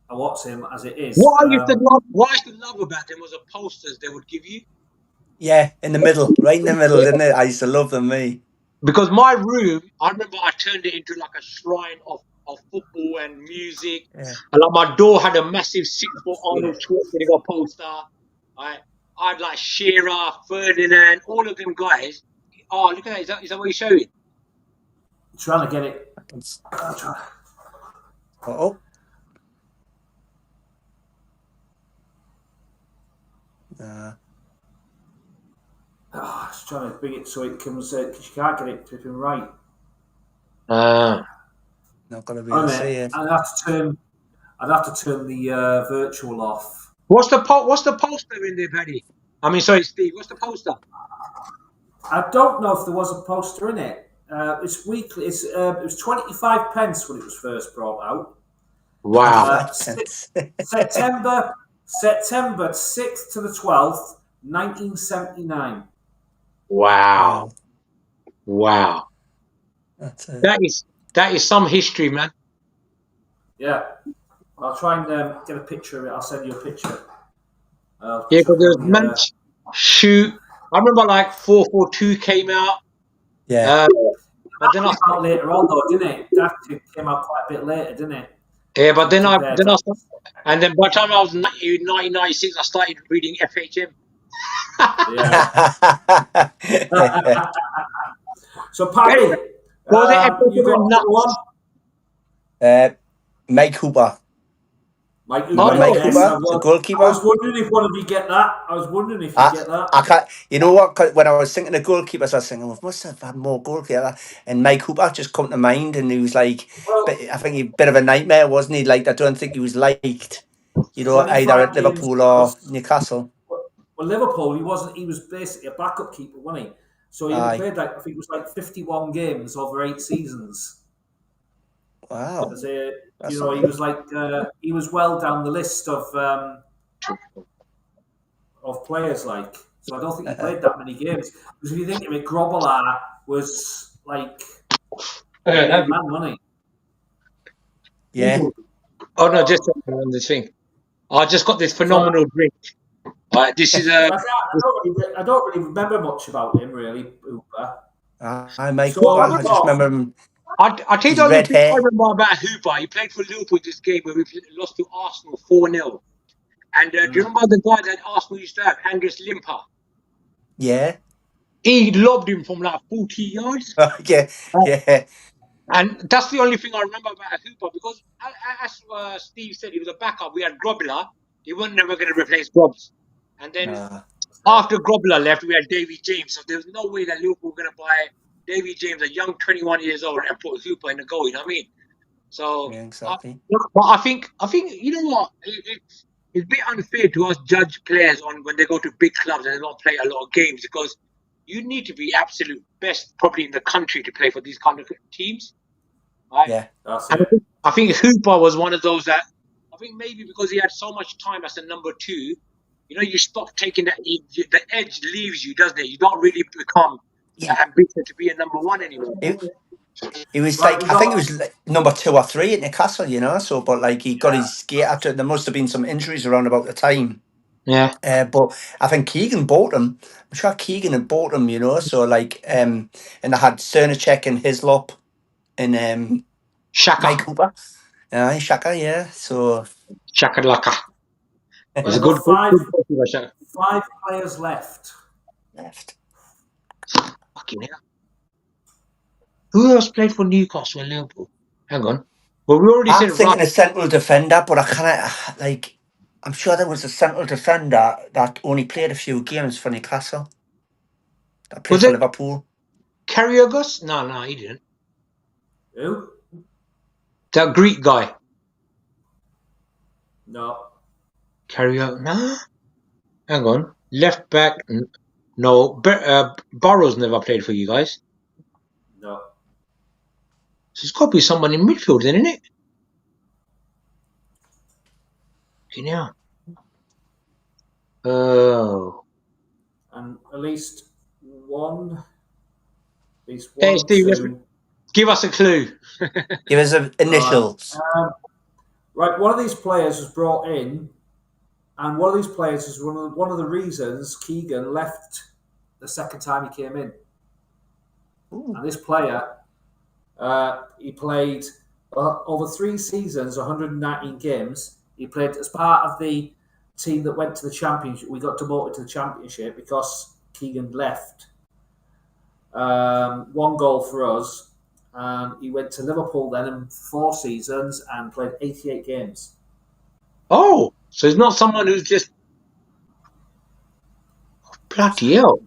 as it is. What I used to love about them was the posters they would give you. Yeah, in the middle, right in the middle, didn't it? I used to love them, me. Because my room, I remember I turned it into like a shrine of football and music. Yeah. And like my door had a massive 6-foot Arnold Schwarzenegger poster. I had like Shearer, Ferdinand, all of them guys. Oh, look at that! Is that what you're showing? I'm trying to get it. Oh. I was trying to bring it so it comes because you can't get it flipping right. Not gonna be able to see it. I'd have to turn the virtual off. What's the poster in there, Paddy? I mean, sorry, Steve. What's the poster? I don't know if there was a poster in it. It's weekly. It was 25 pence when it was first brought out. Wow. September 6th to the 12th, 1979. Wow. That's it. That is some history, man. Yeah. I'll try and get a picture of it. I'll send you a picture. Yeah, because there's match, shoot. I remember like 442 came out. Yeah. But then I started later on, though, didn't it? That came out quite a bit later, didn't it? Yeah, but then by the time I was 1996, I started reading FHM. Yeah. So, Paddy, you got one? Mike Cooper. The goalkeeper. I was wondering if one of you get that. I can't. You know what? When I was thinking of goalkeepers, I was thinking, we must have had more goalkeepers. And Mike Cooper just come to mind, and he was like, I think he a bit of a nightmare, wasn't he? Like, I don't think he was liked, either at Liverpool or Newcastle. Well, Liverpool, he wasn't. He was basically a backup keeper, wasn't he? So he played I think it was like 51 games over 8 seasons. Wow. He was like he was well down the list of players, like. So I don't think he played that many games. Because if you think of it, Grobbelaar was like man money. Yeah. Oh no, just on this thing. I just got this phenomenal drink. This is I don't really remember much about him, really. Hooper. Mike Cooper. I just remember him. I tell you the only thing I remember about Hooper. He played for Liverpool this game where we lost to Arsenal 4-0. And do you remember the guy that Arsenal used to have, Angus Limper? Yeah. He lobbed him from like 40 yards. Yeah. And that's the only thing I remember about Hooper, because as Steve said, he was a backup. We had Grobbelaar. He was never going to replace Grobbs. And then after Grobbelaar left, we had Davy James. So there was no way that Liverpool were going to buy Davy James, a young 21 years old, and put Hooper in the goal. You know what I mean? So yeah, exactly. But I think you know what? It's a bit unfair to us judge players on when they go to big clubs and they don't play a lot of games, because you need to be absolute best probably in the country to play for these kind of teams. Right? Yeah. And I think Hooper was one of those that, I think maybe because he had so much time as a number 2, you know, you stop taking that, the edge leaves you, doesn't it? You don't really become ambitious to be a number 1 anymore. He was Right, like, I think he was like number 2 or 3 at Newcastle, you know. So, but like he got his gate after. There must have been some injuries around about the time. Yeah. But I think Keegan bought him. I'm sure Keegan had bought him, you know. So like, and I had Cernacek and Hislop and Shaka. Mike Hooper. Shaka, yeah. So Shaka Laka. It was a got good 5 players left. Fucking hell. Who else played for Newcastle and Liverpool? Hang on. Well, we already I'm said thinking a central defender, but I can't like. I'm sure there was a central defender that only played a few games for Newcastle. That played Was for it Liverpool. Kariagos? No, he didn't. Who? That Greek guy. No. Kariagos? No. Hang on. Left back? No. Burrows never played for you guys. No. So it's got to be someone in midfield, then, isn't it? Yeah. Oh. And at least one. Hey, Steve, 2. give us a clue. Give us initials. Right, one of these players was brought in, and one of these players is one of the reasons Keegan left the second time he came in. Ooh. And this player, he played over 3 seasons, 119 games. He played as part of the team that went to the championship. We got demoted to the championship because Keegan left. 1 goal for us. And he went to Liverpool then in 4 seasons and played 88 games. Oh, so it's not someone who's just... Bloody hell.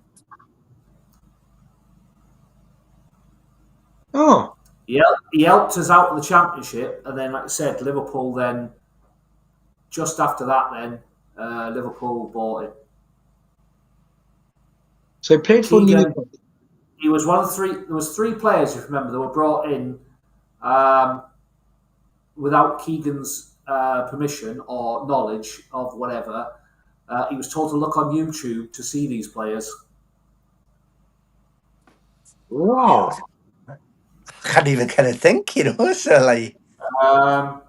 Oh. He helped us out of the championship, and then, like I said, Liverpool then, just after that then, Liverpool bought him. So he played for Newcastle. He was one of the 3. There was 3 players, if you remember, that were brought in without Keegan's permission or knowledge of whatever. He was told to look on YouTube to see these players. Wow. I can't even kind of think, you know. So like, I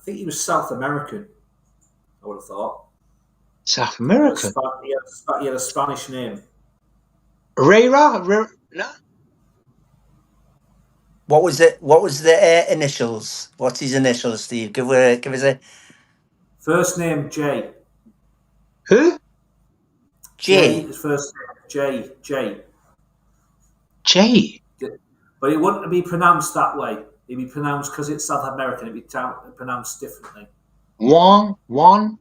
think he was South American. I would have thought. South American. He had a Spanish name. No. what was the initials? What's his initials, Steve? Give us a First name J. Who? J. His first name J. J. But it wouldn't be pronounced that way. It'd be pronounced, because it's South American, it'd be pronounced differently. One. Wow,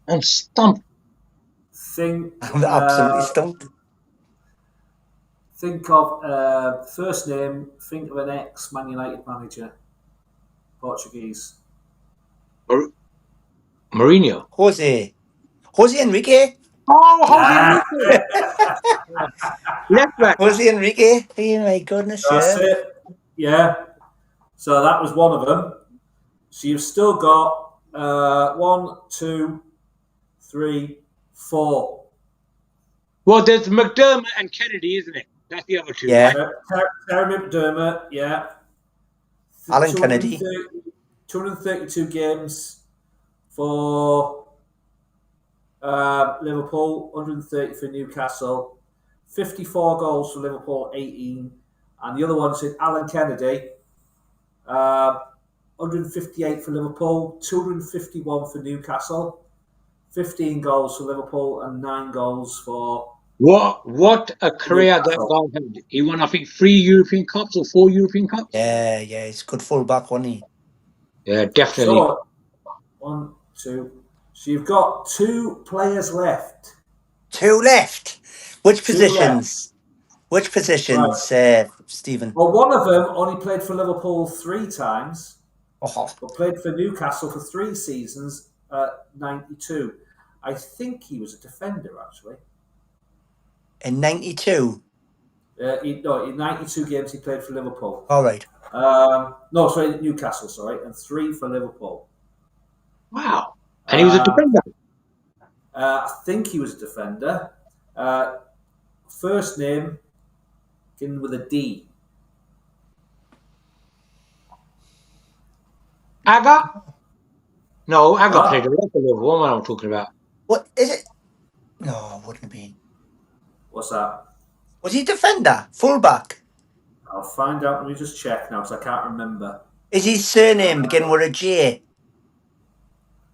I'm stumped. I'm absolutely stumped. Think of first name, think of an ex-Man United manager. Portuguese. Mourinho. Jose Enrique. Oh, Jose Enrique. Left back. Jose Enrique. Oh my goodness. That's it. Yeah. So that was one of them. So you've still got 1, 2, 3, 4. Well, there's McDermott and Kennedy, isn't it? That's the other 2. Yeah. Right? Terry McDermott, yeah. Alan Kennedy. 232 games for Liverpool, 130 for Newcastle, 54 goals for Liverpool, 18. And the other one said Alan Kennedy, 158 for Liverpool, 251 for Newcastle, 15 goals for Liverpool and 9 goals for... What a career that guy had. He won, I think, 3 European Cups or 4 European Cups. Yeah, he's a good fullback, wasn't he? Yeah, definitely. So, 1, 2. So you've got 2 players left. 2 left. Which 2 positions? Which positions, Stephen? Well, one of them only played for Liverpool 3 times, Oh. but played for Newcastle for 3 seasons at 92. I think he was a defender, actually. In 92? In 92 games he played for Liverpool. All right. No, sorry, Newcastle, sorry, and 3 for Liverpool. Wow. And he was a defender. I think he was a defender. First name, beginning with a D. Aga? No, Aga played a lot for Liverpool. What am I talking about? What is it? No, wouldn't have been. What's that? Was he defender? Fullback? I'll find out. Let me just check now, because I can't remember. Is his surname beginning with a J?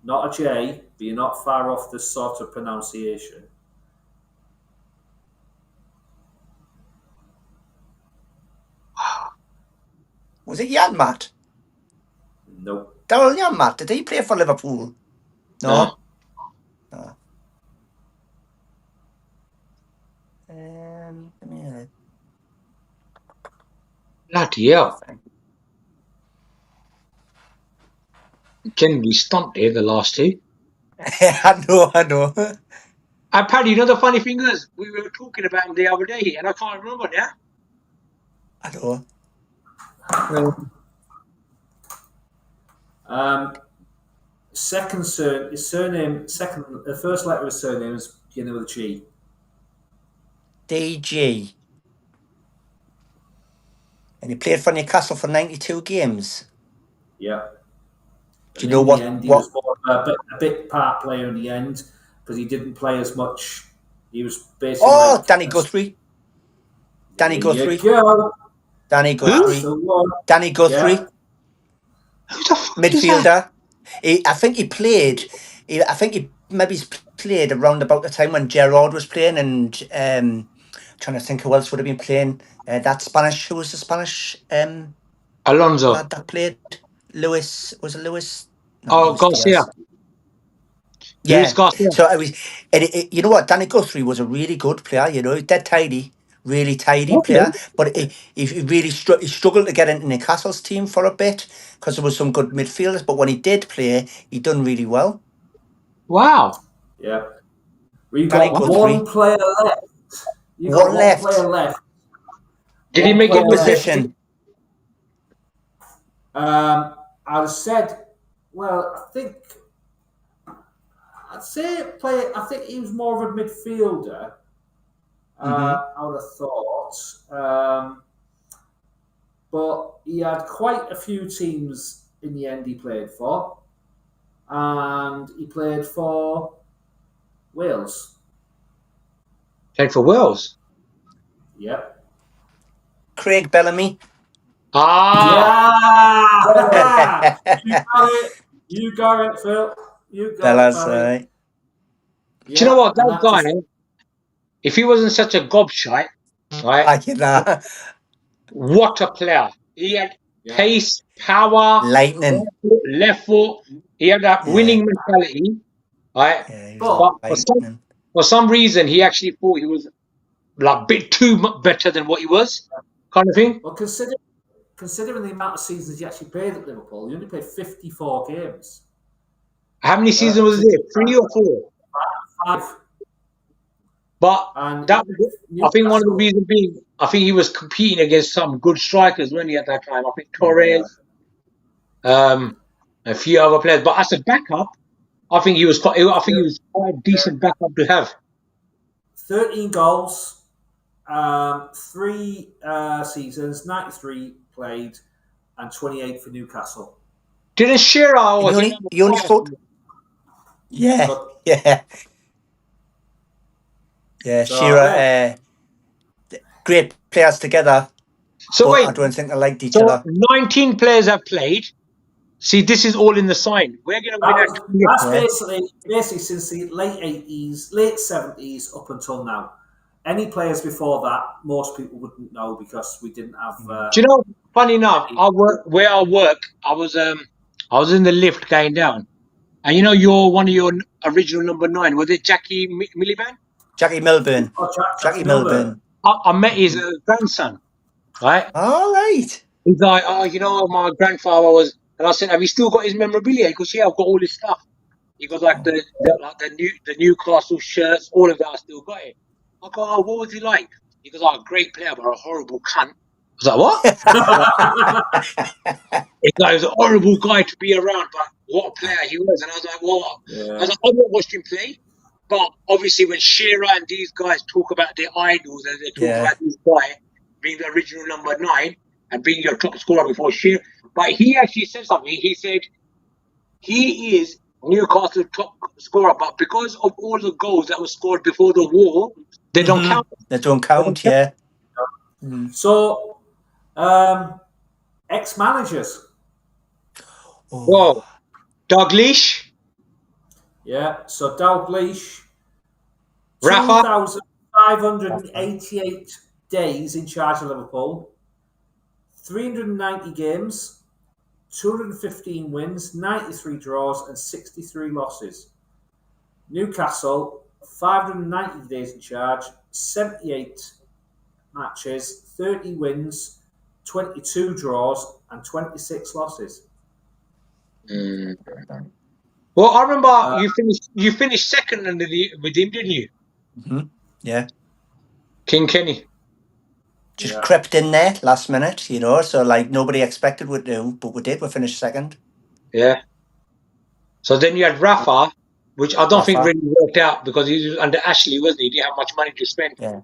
Not a J, but you're not far off this sort of pronunciation. Was it Janmat? Nope. Daryl Janmat? Did he play for Liverpool? No. No. Give me a... Bloody hell. Generally stumped here, the last two. I know. And Paddy, you know the funny thing is, we were talking about him the other day, and I can't remember now. I know. The first letter of his surname is beginning with a G. DG. And he played for Newcastle for 92 games. Yeah. Do you know what? He was more of a bit part player in the end, because he didn't play as much. He was basically. Oh, like Danny Guthrie. Danny Guthrie. Danny Guthrie. Danny Guthrie. Yeah. Who the fuck midfielder. I think he played. I think he maybe played around about the time when Gerrard was playing, and trying to think who else would have been playing. That Spanish. Who was the Spanish? Alonso. That played. Lewis. Was it Lewis? No, Lewis Garcia. Diaz. Yeah. Lewis Garcia. So it was. You know what? Danny Guthrie was a really good player. You know, dead tidy. Really tidy player, but he really he struggled to get into Newcastle's team for a bit because there was some good midfielders. But when he did play, he done really well. Wow. Yeah. We've got one player left. One player left. Did he make a position? I said, well, I'd say player. I think he was more of a midfielder. I would have thought. But he had quite a few teams in the end he played for. And he played for Wales. Played for Wales? Yep. Craig Bellamy. Yeah! You got it, Phil. You got it, right. Do you know what? That guy, if he wasn't such a gobshite, right? What a player. He had pace, power, lightning, left foot. He had that winning mentality, right? Yeah, but for some reason, he actually thought he was like a bit too much better than what he was, kind of thing. Well, considering the amount of seasons he actually played at Liverpool, he only played 54 games. How many seasons was it? 3 or 4? 5. But that, I think one of the reasons being, I think he was competing against some good strikers, weren't he, at that time? I think Torres, a few other players. But as a backup, I think he was quite a decent backup to have. 13 goals, 3 seasons, 93 played, and 28 for Newcastle. Didn't Shearer? You only thought? Yeah. Yeah, so, Shearer, great players together. So wait, I don't think they liked each other. 19 players have played. See, this is all in the sign. We're going to win. That's basically since the late 80s, late 70s up until now. Any players before that, most people wouldn't know because we didn't have. Do you know? Funny enough, where I work, I was in the lift going down, and you know, one of your original number 9 was it Jackie Miliband? Jackie Milburn. Jackie Milburn. I met his grandson, right? All right. He's like, my grandfather was, and I said, have you still got his memorabilia? He goes, yeah, I've got all his stuff. He goes, like the Newcastle shirts, all of that, I still got it. I go, what was he like? He goes, "Oh, great player, but a horrible cunt." I was like, "What?" He was a horrible guy to be around, but what a player he was. And I was like, "What?" Yeah. I was like, "I've not watched him play." But obviously, when Shearer and these guys talk about their idols and they talk about this guy being the original number 9 and being your top scorer before Shearer, but he actually said something. He said he is Newcastle's top scorer, but because of all the goals that were scored before the war, they don't count. They don't count, yeah. So, ex-managers. Whoa, Dalglish, Yeah, so Dalglish, Rafa, 2,588 days in charge of Liverpool, 390 games, 215 wins, 93 draws, and 63 losses. Newcastle, 590 days in charge, 78 matches, 30 wins, 22 draws, and 26 losses. Well, I remember you finished second with him, didn't you? Yeah. King Kenny. Just crept in there last minute, you know, so like nobody expected we'd do, but we did. We finished second. Yeah. So then you had Rafa, which I don't think really worked out because he was under Ashley, wasn't he? He didn't have much money to spend. Yeah.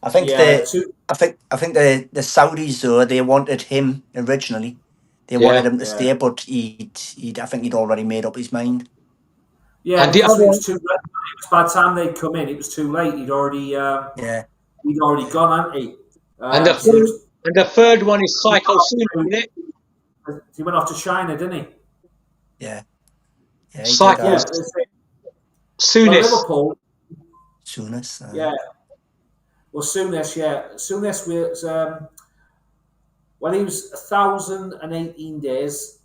I think the Saudis though, they wanted him originally. They wanted him to stay, but I think he'd already made up his mind. Yeah, and the other one, by the time they'd come in, it was too late. He'd already he'd already gone, hadn't he? And the third one is Psycho Soon, isn't it? He went off to China, didn't he? Yeah. Psycho Souness. Liverpool. Souness. Yeah. Well, Souness, yeah. Souness was he was 1,018 days,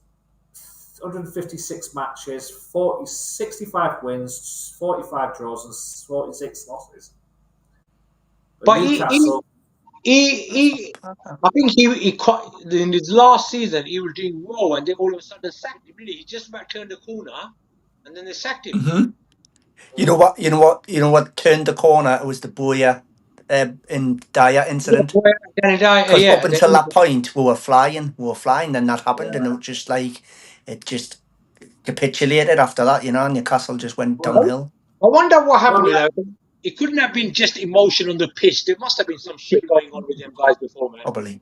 156 matches, 65 wins, 45 draws, and 46 losses. But he I think he quite in his last season he was doing well, and then all of a sudden sacked him. Really, he just about turned the corner, and then they sacked him. Mm-hmm. You know what turned the corner? It was the Boya in Dyer incident. Because up until that point we were flying, then that happened, and it just capitulated after that, you know, and Newcastle just went downhill. I wonder what happened with that. It couldn't have been just emotion on the pitch. There must have been some shit going on with them guys before, man. Probably.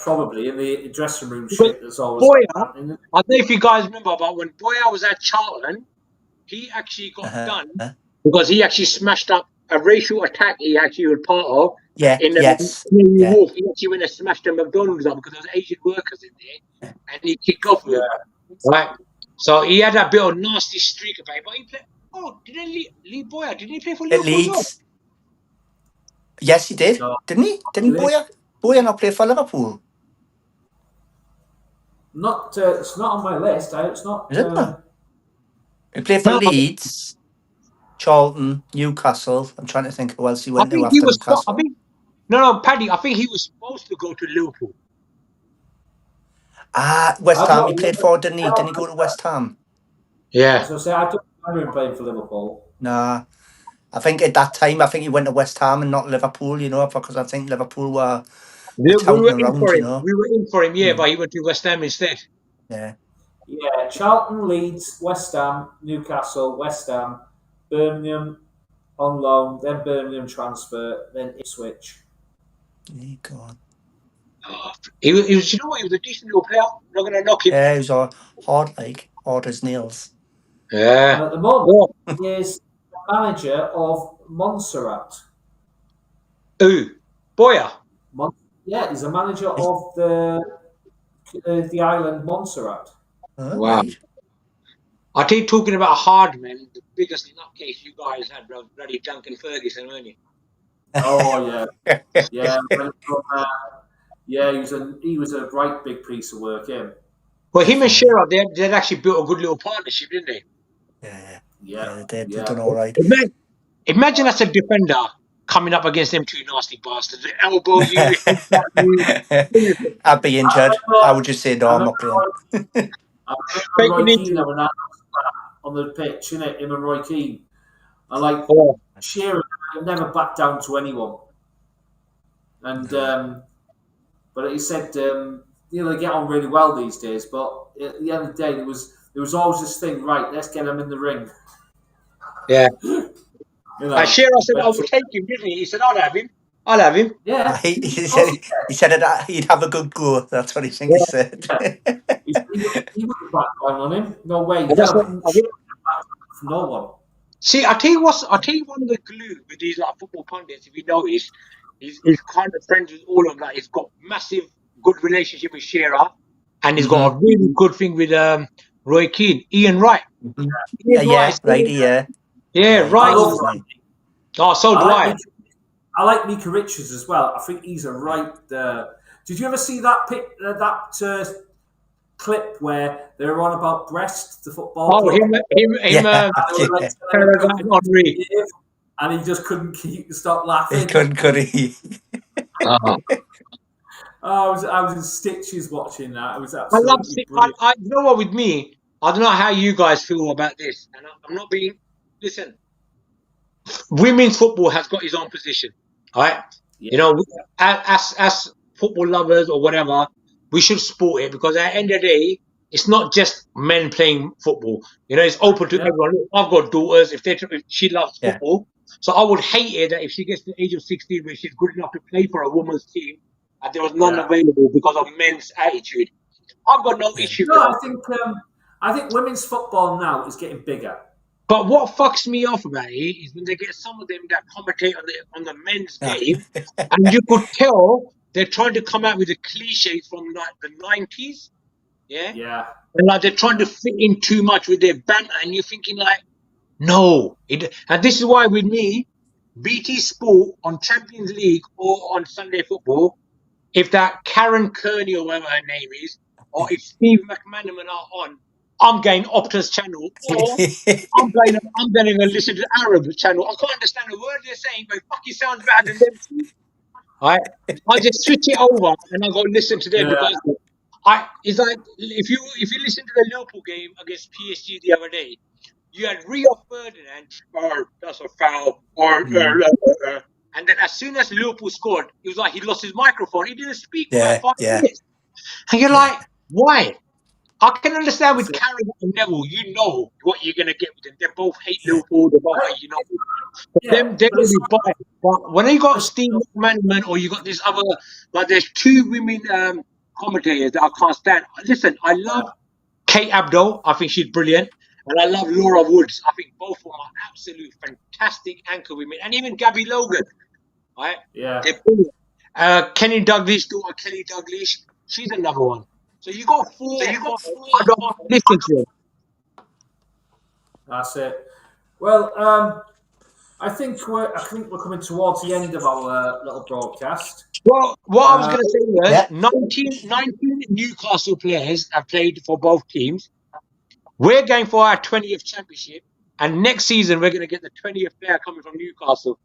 Probably in the dressing room shit. There's always Boya, I don't know if you guys remember, but when Boya was at Charlton, he actually got done because he actually smashed up a racial attack he actually was part of. Yeah, in the Wolf, he actually went and smashed the McDonald's up because there was Asian workers in there, and he kicked off with them. Right. So he had a bit of nasty streak about it, but he played. Oh, didn't Lee Boya? Didn't he play for Liverpool? Leeds. Yes, he did. No. Didn't he? Didn't Boya not play for Liverpool? Not. It's not on my list. It's not. Is it not? He played for Leeds, Charlton, Newcastle. I'm trying to think who else he went to after Newcastle. No, Paddy. I think he was supposed to go to Liverpool. West Ham. He played for, didn't he? Didn't he go to West Ham? Yeah. So I don't remember him playing for Liverpool. Nah. I think at that time, he went to West Ham and not Liverpool, you know, because I think Liverpool were touting around, you know. We were in for him, but he went to West Ham instead. Yeah. Yeah, Charlton, Leeds, West Ham, Newcastle, West Ham, Birmingham on loan, then Birmingham transfer, then Ipswich. Yeah, go on. He was, you know what, he was a decent little player. I'm not going to knock him. Yeah, he was hard as nails. Yeah. And at the moment, he is the manager of Montserrat. Who? Boya? Yeah, he's the manager of the island Montserrat. Wow. Right. I keep talking about hard men. The biggest nutcase you guys had, bro, bloody Duncan Ferguson, weren't you? Oh yeah, yeah. He was a right big piece of work. Him. Well, him and Shearer, they'd actually built a good little partnership, didn't they? Yeah. They've done all right. Imagine as a defender coming up against them two nasty bastards. They elbow you. I'd be injured. I would just say no, I'm not playing. Roy Keane on the pitch, innit? Him and Roy Keane. And like Shearer never backed down to anyone. And but he said they get on really well these days. But at the end of the day, there was always this thing. Right, let's get him in the ring. Yeah. Shearer said, but, "I will take him," didn't he? He said, "I'll have him. I'll have him." Yeah. He said he'd have a good go. That's what he said. He wouldn't back down on him. No way. No one. See, I tell you one of the glue with these like football pundits. If you notice, he's kind of friends with all of them. Like, he's got massive good relationship with Shearer, and he's got a really good thing with Roy Keane, Ian Wright. Right. Oh, so do I. I like Micah Richards as well. I think he's a right. Did you ever see that clip where they were on about Brest, the football? Oh, him, and he just couldn't stop laughing. He couldn't, could he? I was in stitches watching that. It was absolutely brilliant. You know what, with me, I don't know how you guys feel about this, and I'm not being. Listen, women's football has got its own position, right? Yeah. You know, as football lovers or whatever, we should support it, because at the end of the day, it's not just men playing football. You know, it's open to everyone. I've got daughters. If she loves football, so I would hate it that if she gets to the age of 16 where she's good enough to play for a woman's team, and there was none available because of men's attitude. I've got no issue with that. I think women's football now is getting bigger. But what fucks me off about it is when they get some of them that commentate on the men's game, and you could tell they're trying to come out with the cliches from like the 90s. Yeah. And like they're trying to fit in too much with their banter, and you're thinking like, no. And this is why with me, BT Sport on Champions League or on Sunday Football, if that Karen Kearney or whatever her name is, or if Steve McManaman are on, I'm going Optus channel, or I'm going to listen to Arab channel. I can't understand a word they're saying, but it fucking sounds better than them too. Right? I just switch it over and I go listen to them because it's like if you listen to the Liverpool game against PSG the other day, you had Rio Ferdinand, that's a foul, and then as soon as Liverpool scored, it was like he lost his microphone. He didn't speak for like 5 minutes. And you're like, why? I can understand with Carabao and Neville, you know what you're going to get with them. They both hate Liverpool. They both hate United. They're going to be biased. But when you got Steve McManaman or you got this other, like there's two women commentators that I can't stand. Listen, I love Kate Abdo. I think she's brilliant. And I love Laura Woods. I think both of them are absolute fantastic anchor women. And even Gabby Logan. Right? Yeah. They're brilliant. Kenny Dalglish, daughter Kelly Dalglish, she's another one. So you got four. I don't listen to it. That's it. Well, I think we're coming towards the end of our little broadcast. Well, what I was going to say was 19 Newcastle players have played for both teams. We're going for our 20th championship, and next season we're going to get the 20th player coming from Newcastle.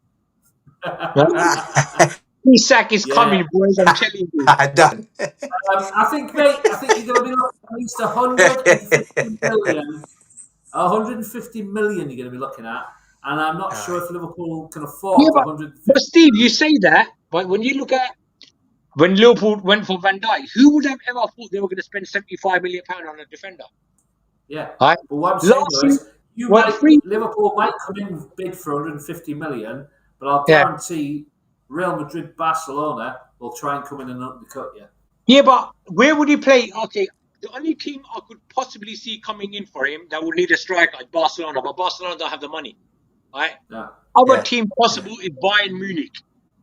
Isak is coming, boys. I'm telling you. Done. I think you're going to be looking at least 150 million. 150 million you're going to be looking at, and I'm not sure if Liverpool can afford 150. But Steve, you say that, but when you look at when Liverpool went for Van Dijk, who would have ever thought they were going to spend £75 million on a defender? Yeah. Right? But what I'm saying is, Liverpool might come in bid for 150 million, but I'll guarantee Real Madrid, Barcelona will try and come in and undercut you. Yeah, but where would he play? Okay, the only team I could possibly see coming in for him that would need a striker is Barcelona, but Barcelona don't have the money. Right? Yeah. Other team possible is Bayern Munich.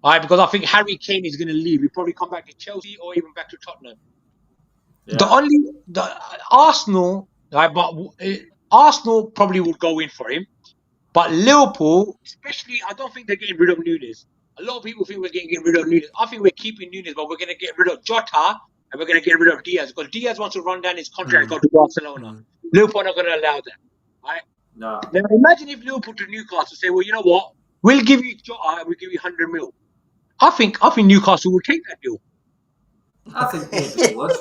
Right? Because I think Harry Kane is going to leave. He'll probably come back to Chelsea or even back to Tottenham. Yeah. The Arsenal, right? But Arsenal probably would go in for him. But Liverpool, especially, I don't think they're getting rid of Núñez. A lot of people think we're getting rid of Núñez. I think we're keeping Núñez, but we're going to get rid of Jota and we're going to get rid of Diaz because Diaz wants to run down his contract and go to Barcelona. Liverpool are not going to allow that, right? No. Now imagine if Liverpool to Newcastle say, well, you know what? We'll give you Jota and we'll give you 100 mil. I think Newcastle will take that deal. I think maybe would.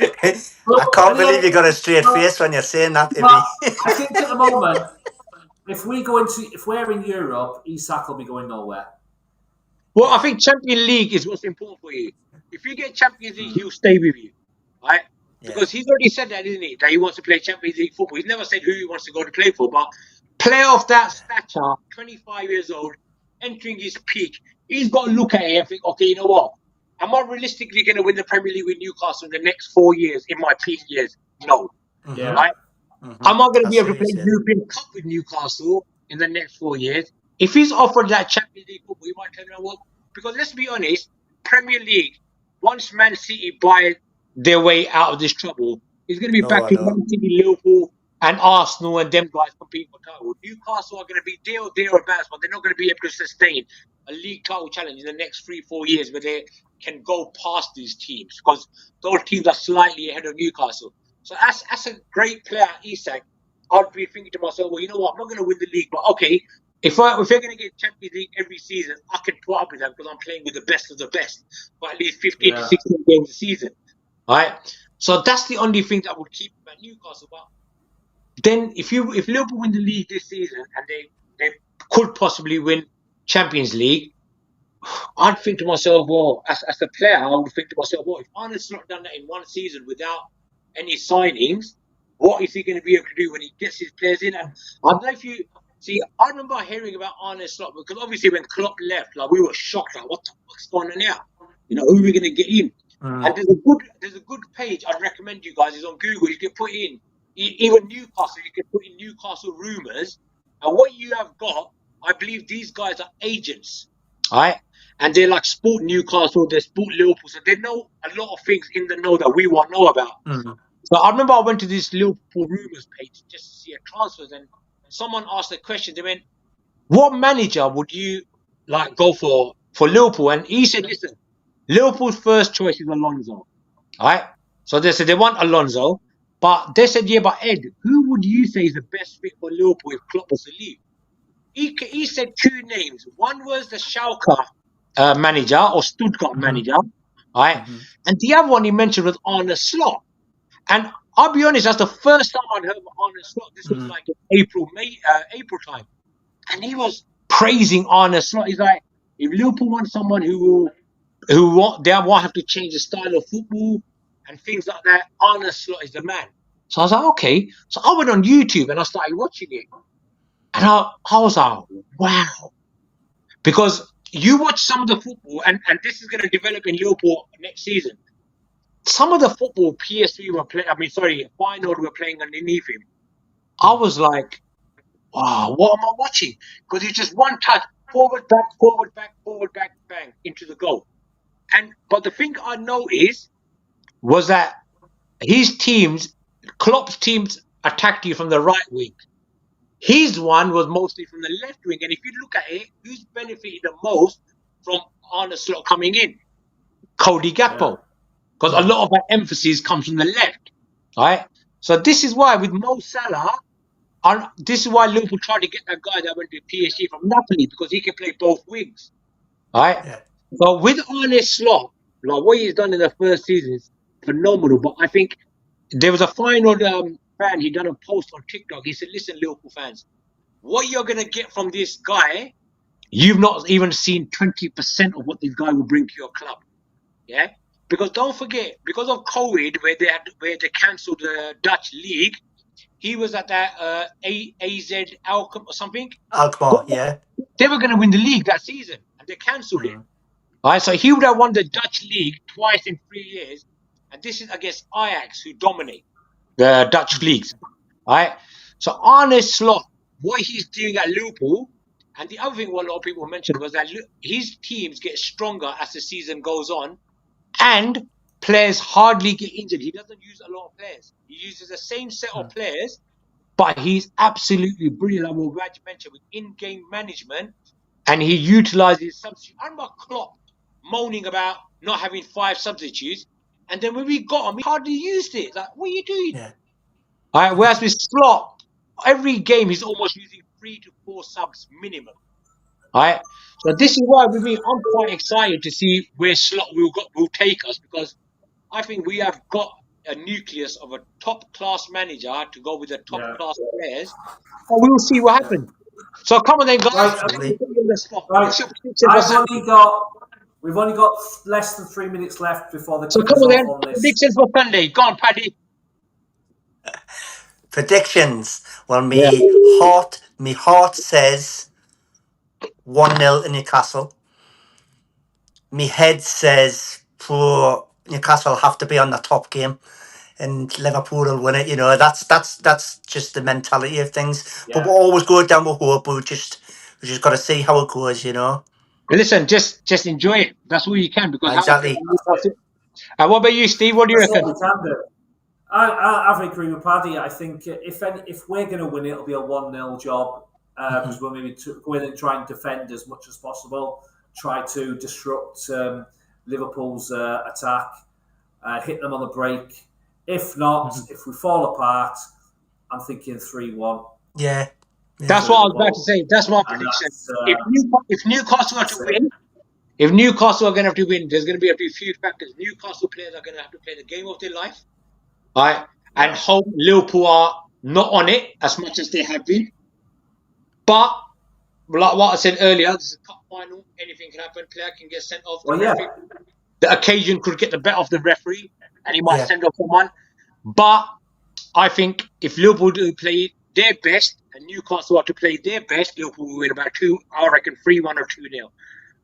I can't believe you got a straight face when you're saying that, Ibby. I think at the moment, if we're in Europe, Isak will be going nowhere. Well, I think Champions League is what's important for you. If you get Champions League, he'll stay with you, right? Because he's already said that, isn't he? That he wants to play Champions League football. He's never said who he wants to go to play for, but player of that stature, 25 years old, entering his peak, he's got to look at it and think, okay, you know what? Am I realistically going to win the Premier League with Newcastle in the next 4 years, in my peak years? No. Yeah. Right? Am I going to be able to play European Cup with Newcastle in the next 4 years? If he's offered that Champions League football, he might tell me, well, because let's be honest, Premier League, once Man City buy their way out of this trouble, it's going to be back to Man City, Liverpool, and Arsenal, and them guys compete for title. Newcastle are going to be there or abouts, but they're not going to be able to sustain a league title challenge in the next 3-4 years where they can go past these teams, because those teams are slightly ahead of Newcastle. So as a great player, Isak, I'd be thinking to myself, well, you know what, I'm not going to win the league, but okay, if you're going to get Champions League every season, I can put up with that because I'm playing with the best of the best for at least 15 to 16 games a season. Right? So that's the only thing that would keep him at Newcastle. But then if Liverpool win the league this season and they could possibly win Champions League, I'd think to myself, well, as a player, I would think to myself, well, if Arne's not done that in one season without any signings, what is he going to be able to do when he gets his players in? And I don't know if you see, I remember hearing about Arne Slot, because obviously when Klopp left, like, we were shocked, like, what the fuck's going on now? You know, who are we going to get in? And there's a good page I'd recommend you guys, is on Google. You can put in even Newcastle, you can put in Newcastle rumours, and what you have got, I believe these guys are agents, right? And they're like Sport Newcastle, they're Sport Liverpool, so they know a lot of things in the know that we won't know about. So I remember I went to this Liverpool rumours page just to see a transfers, and someone asked a question. They went, what manager would you like go for Liverpool? And he said, listen, Liverpool's first choice is Alonso. Right? So they said they want Alonso. But they said, yeah, but Ed, who would you say is the best fit for Liverpool if Klopp was to leave? He said 2 names. One was the Schalke manager, or Stuttgart manager. Right? And the other one he mentioned was Arne Slot. And I'll be honest, that's the first time I'd heard of Arne Slot. This was like in April time. And he was praising Arne Slot. He's like, if Liverpool want someone they won't have to change the style of football and things like that, Arne Slot is the man. So I was like, okay. So I went on YouTube and I started watching it. And I was like, wow. Because you watch some of the football, and this is going to develop in Liverpool next season. Some of the football PSV were playing, Feyenoord were playing underneath him. I was like, wow, what am I watching? Because it's just one touch, forward, back, bang, into the goal. But the thing I noticed was that his teams, Klopp's teams, attacked you from the right wing. His one was mostly from the left wing. And if you look at it, who's benefited the most from Arne Slot coming in? Cody Gakpo. Because a lot of that emphasis comes from the left, right? So this is why with Mo Salah, this is why Liverpool tried to get that guy that went to PSG from Napoli, because he can play both wings, right? Yeah. So with Arne Slot, like what he's done in the first season is phenomenal. But I think there was a Feyenoord fan, he done a post on TikTok. He said, listen, Liverpool fans, what you're going to get from this guy, you've not even seen 20% of what this guy will bring to your club, yeah? Because don't forget, because of COVID, where they cancelled the Dutch league, he was at that AZ Alkmaar or something. Alkmaar, yeah. They were going to win the league that season, and they cancelled it. All right, so he would have won the Dutch league twice in 3 years, and this is against Ajax, who dominate the Dutch leagues. All right, so Arne Slot, what he's doing at Liverpool, and the other thing what a lot of people mentioned was that his teams get stronger as the season goes on. And players hardly get injured. He doesn't use a lot of players. He uses the same set of players, but he's absolutely brilliant. I will mention with in-game management, and he utilizes substitutes. I remember Klopp moaning about not having 5 substitutes, and then when we got him, he hardly used it. Like, what are you doing? Yeah. All right, whereas with Slot, every game he's almost using 3 to 4 subs minimum. All right. So this is why with me, I'm quite excited to see where Slot will take us, because I think we have got a nucleus of a top-class manager to go with the top-class players. And we will see what happens. So come on then, guys. Right, we've only got less than 3 minutes left before the so kick come us on then. off on this. Predictions for Sunday. Go on, Paddy. Predictions. Well, me heart says 1-0 to Newcastle. Me head says Newcastle have to be on the top game, and Liverpool will win it. You know, that's just the mentality of things. Yeah. But we'll always go down with hope. We just got to see how it goes. You know. Listen, just enjoy it. That's all you can because Exactly. And what about you, Steve? What do you reckon? What we can do. I agree with Paddy. I think if we're going to win, it'll be a 1-0 job because we'll maybe go in and try and defend as much as possible, try to disrupt Liverpool's attack, hit them on the break. If not, if we fall apart, I'm thinking 3-1. Yeah. That's what I was about to say. That's my prediction. If Newcastle are to win, if Newcastle are going to have to win, there's going to be a few factors. Newcastle players are going to have to play the game of their life. Right, and hope Liverpool are not on it as much as they have been. But like what I said earlier, this is a cup final. Anything can happen. Player can get sent off. The occasion could get the better of the referee, and he might send off someone. But I think if Liverpool do play their best and Newcastle are to play their best, Liverpool will win about 3-1 or 2-0.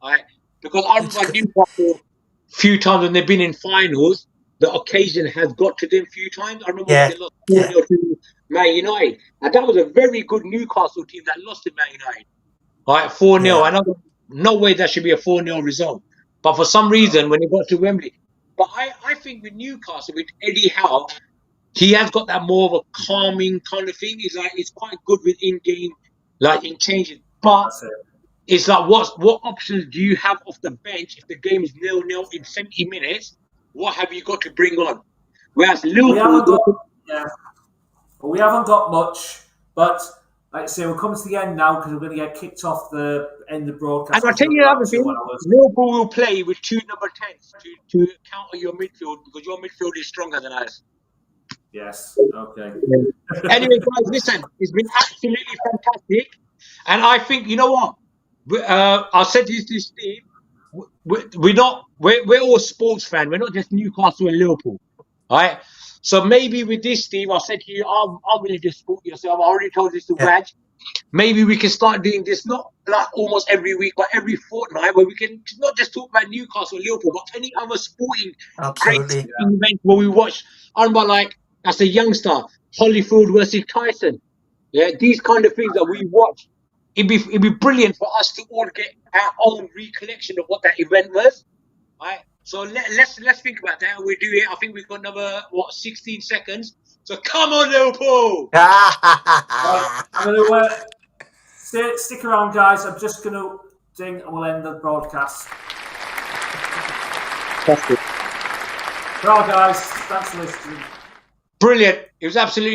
Right, because I remember Newcastle a few times when they've been in finals. The occasion has got to them a few times. I remember when they lost 4-0 to Man United. And that was a very good Newcastle team that lost to Man United. All right, 4-0. I know no way that should be a 4-0 result. But for some reason, when he got to Wembley. But I think with Newcastle, with Eddie Howe, he has got that more of a calming kind of thing. It's quite good with in-game, like in changing. But it's like, what options do you have off the bench if the game is 0-0 in 70 minutes? What have you got to bring on? Whereas Liverpool... We haven't got much, but like I say, we're coming to the end now because we're going to get kicked off the end of the broadcast. And I'll tell you another thing, Liverpool will play with 2 number 10s to counter your midfield because your midfield is stronger than ours. Yes, okay. Anyway, guys, listen, it's been absolutely fantastic. And I think, you know what? I said this to Steve, we're all sports fans. We're not just Newcastle and Liverpool. All right? So maybe with this, Steve, I said to you, I'm willing to support yourself. I already told this to Raj. Maybe we can start doing this not like almost every week, but every fortnight, where we can not just talk about Newcastle, Liverpool, but any other sporting great event where we watch. I remember, like, as a youngster, Holyfield versus Tyson. Yeah, these kind of things that we watch. It'd be brilliant for us to all get our own recollection of what that event was. Right? So let's think about that. We do it. I think we've got another 16 seconds. So come on, Liverpool! I'm going to stick around, guys. I'm just going to ding and we'll end the broadcast. Well, guys, thanks for listening. Brilliant. It was absolutely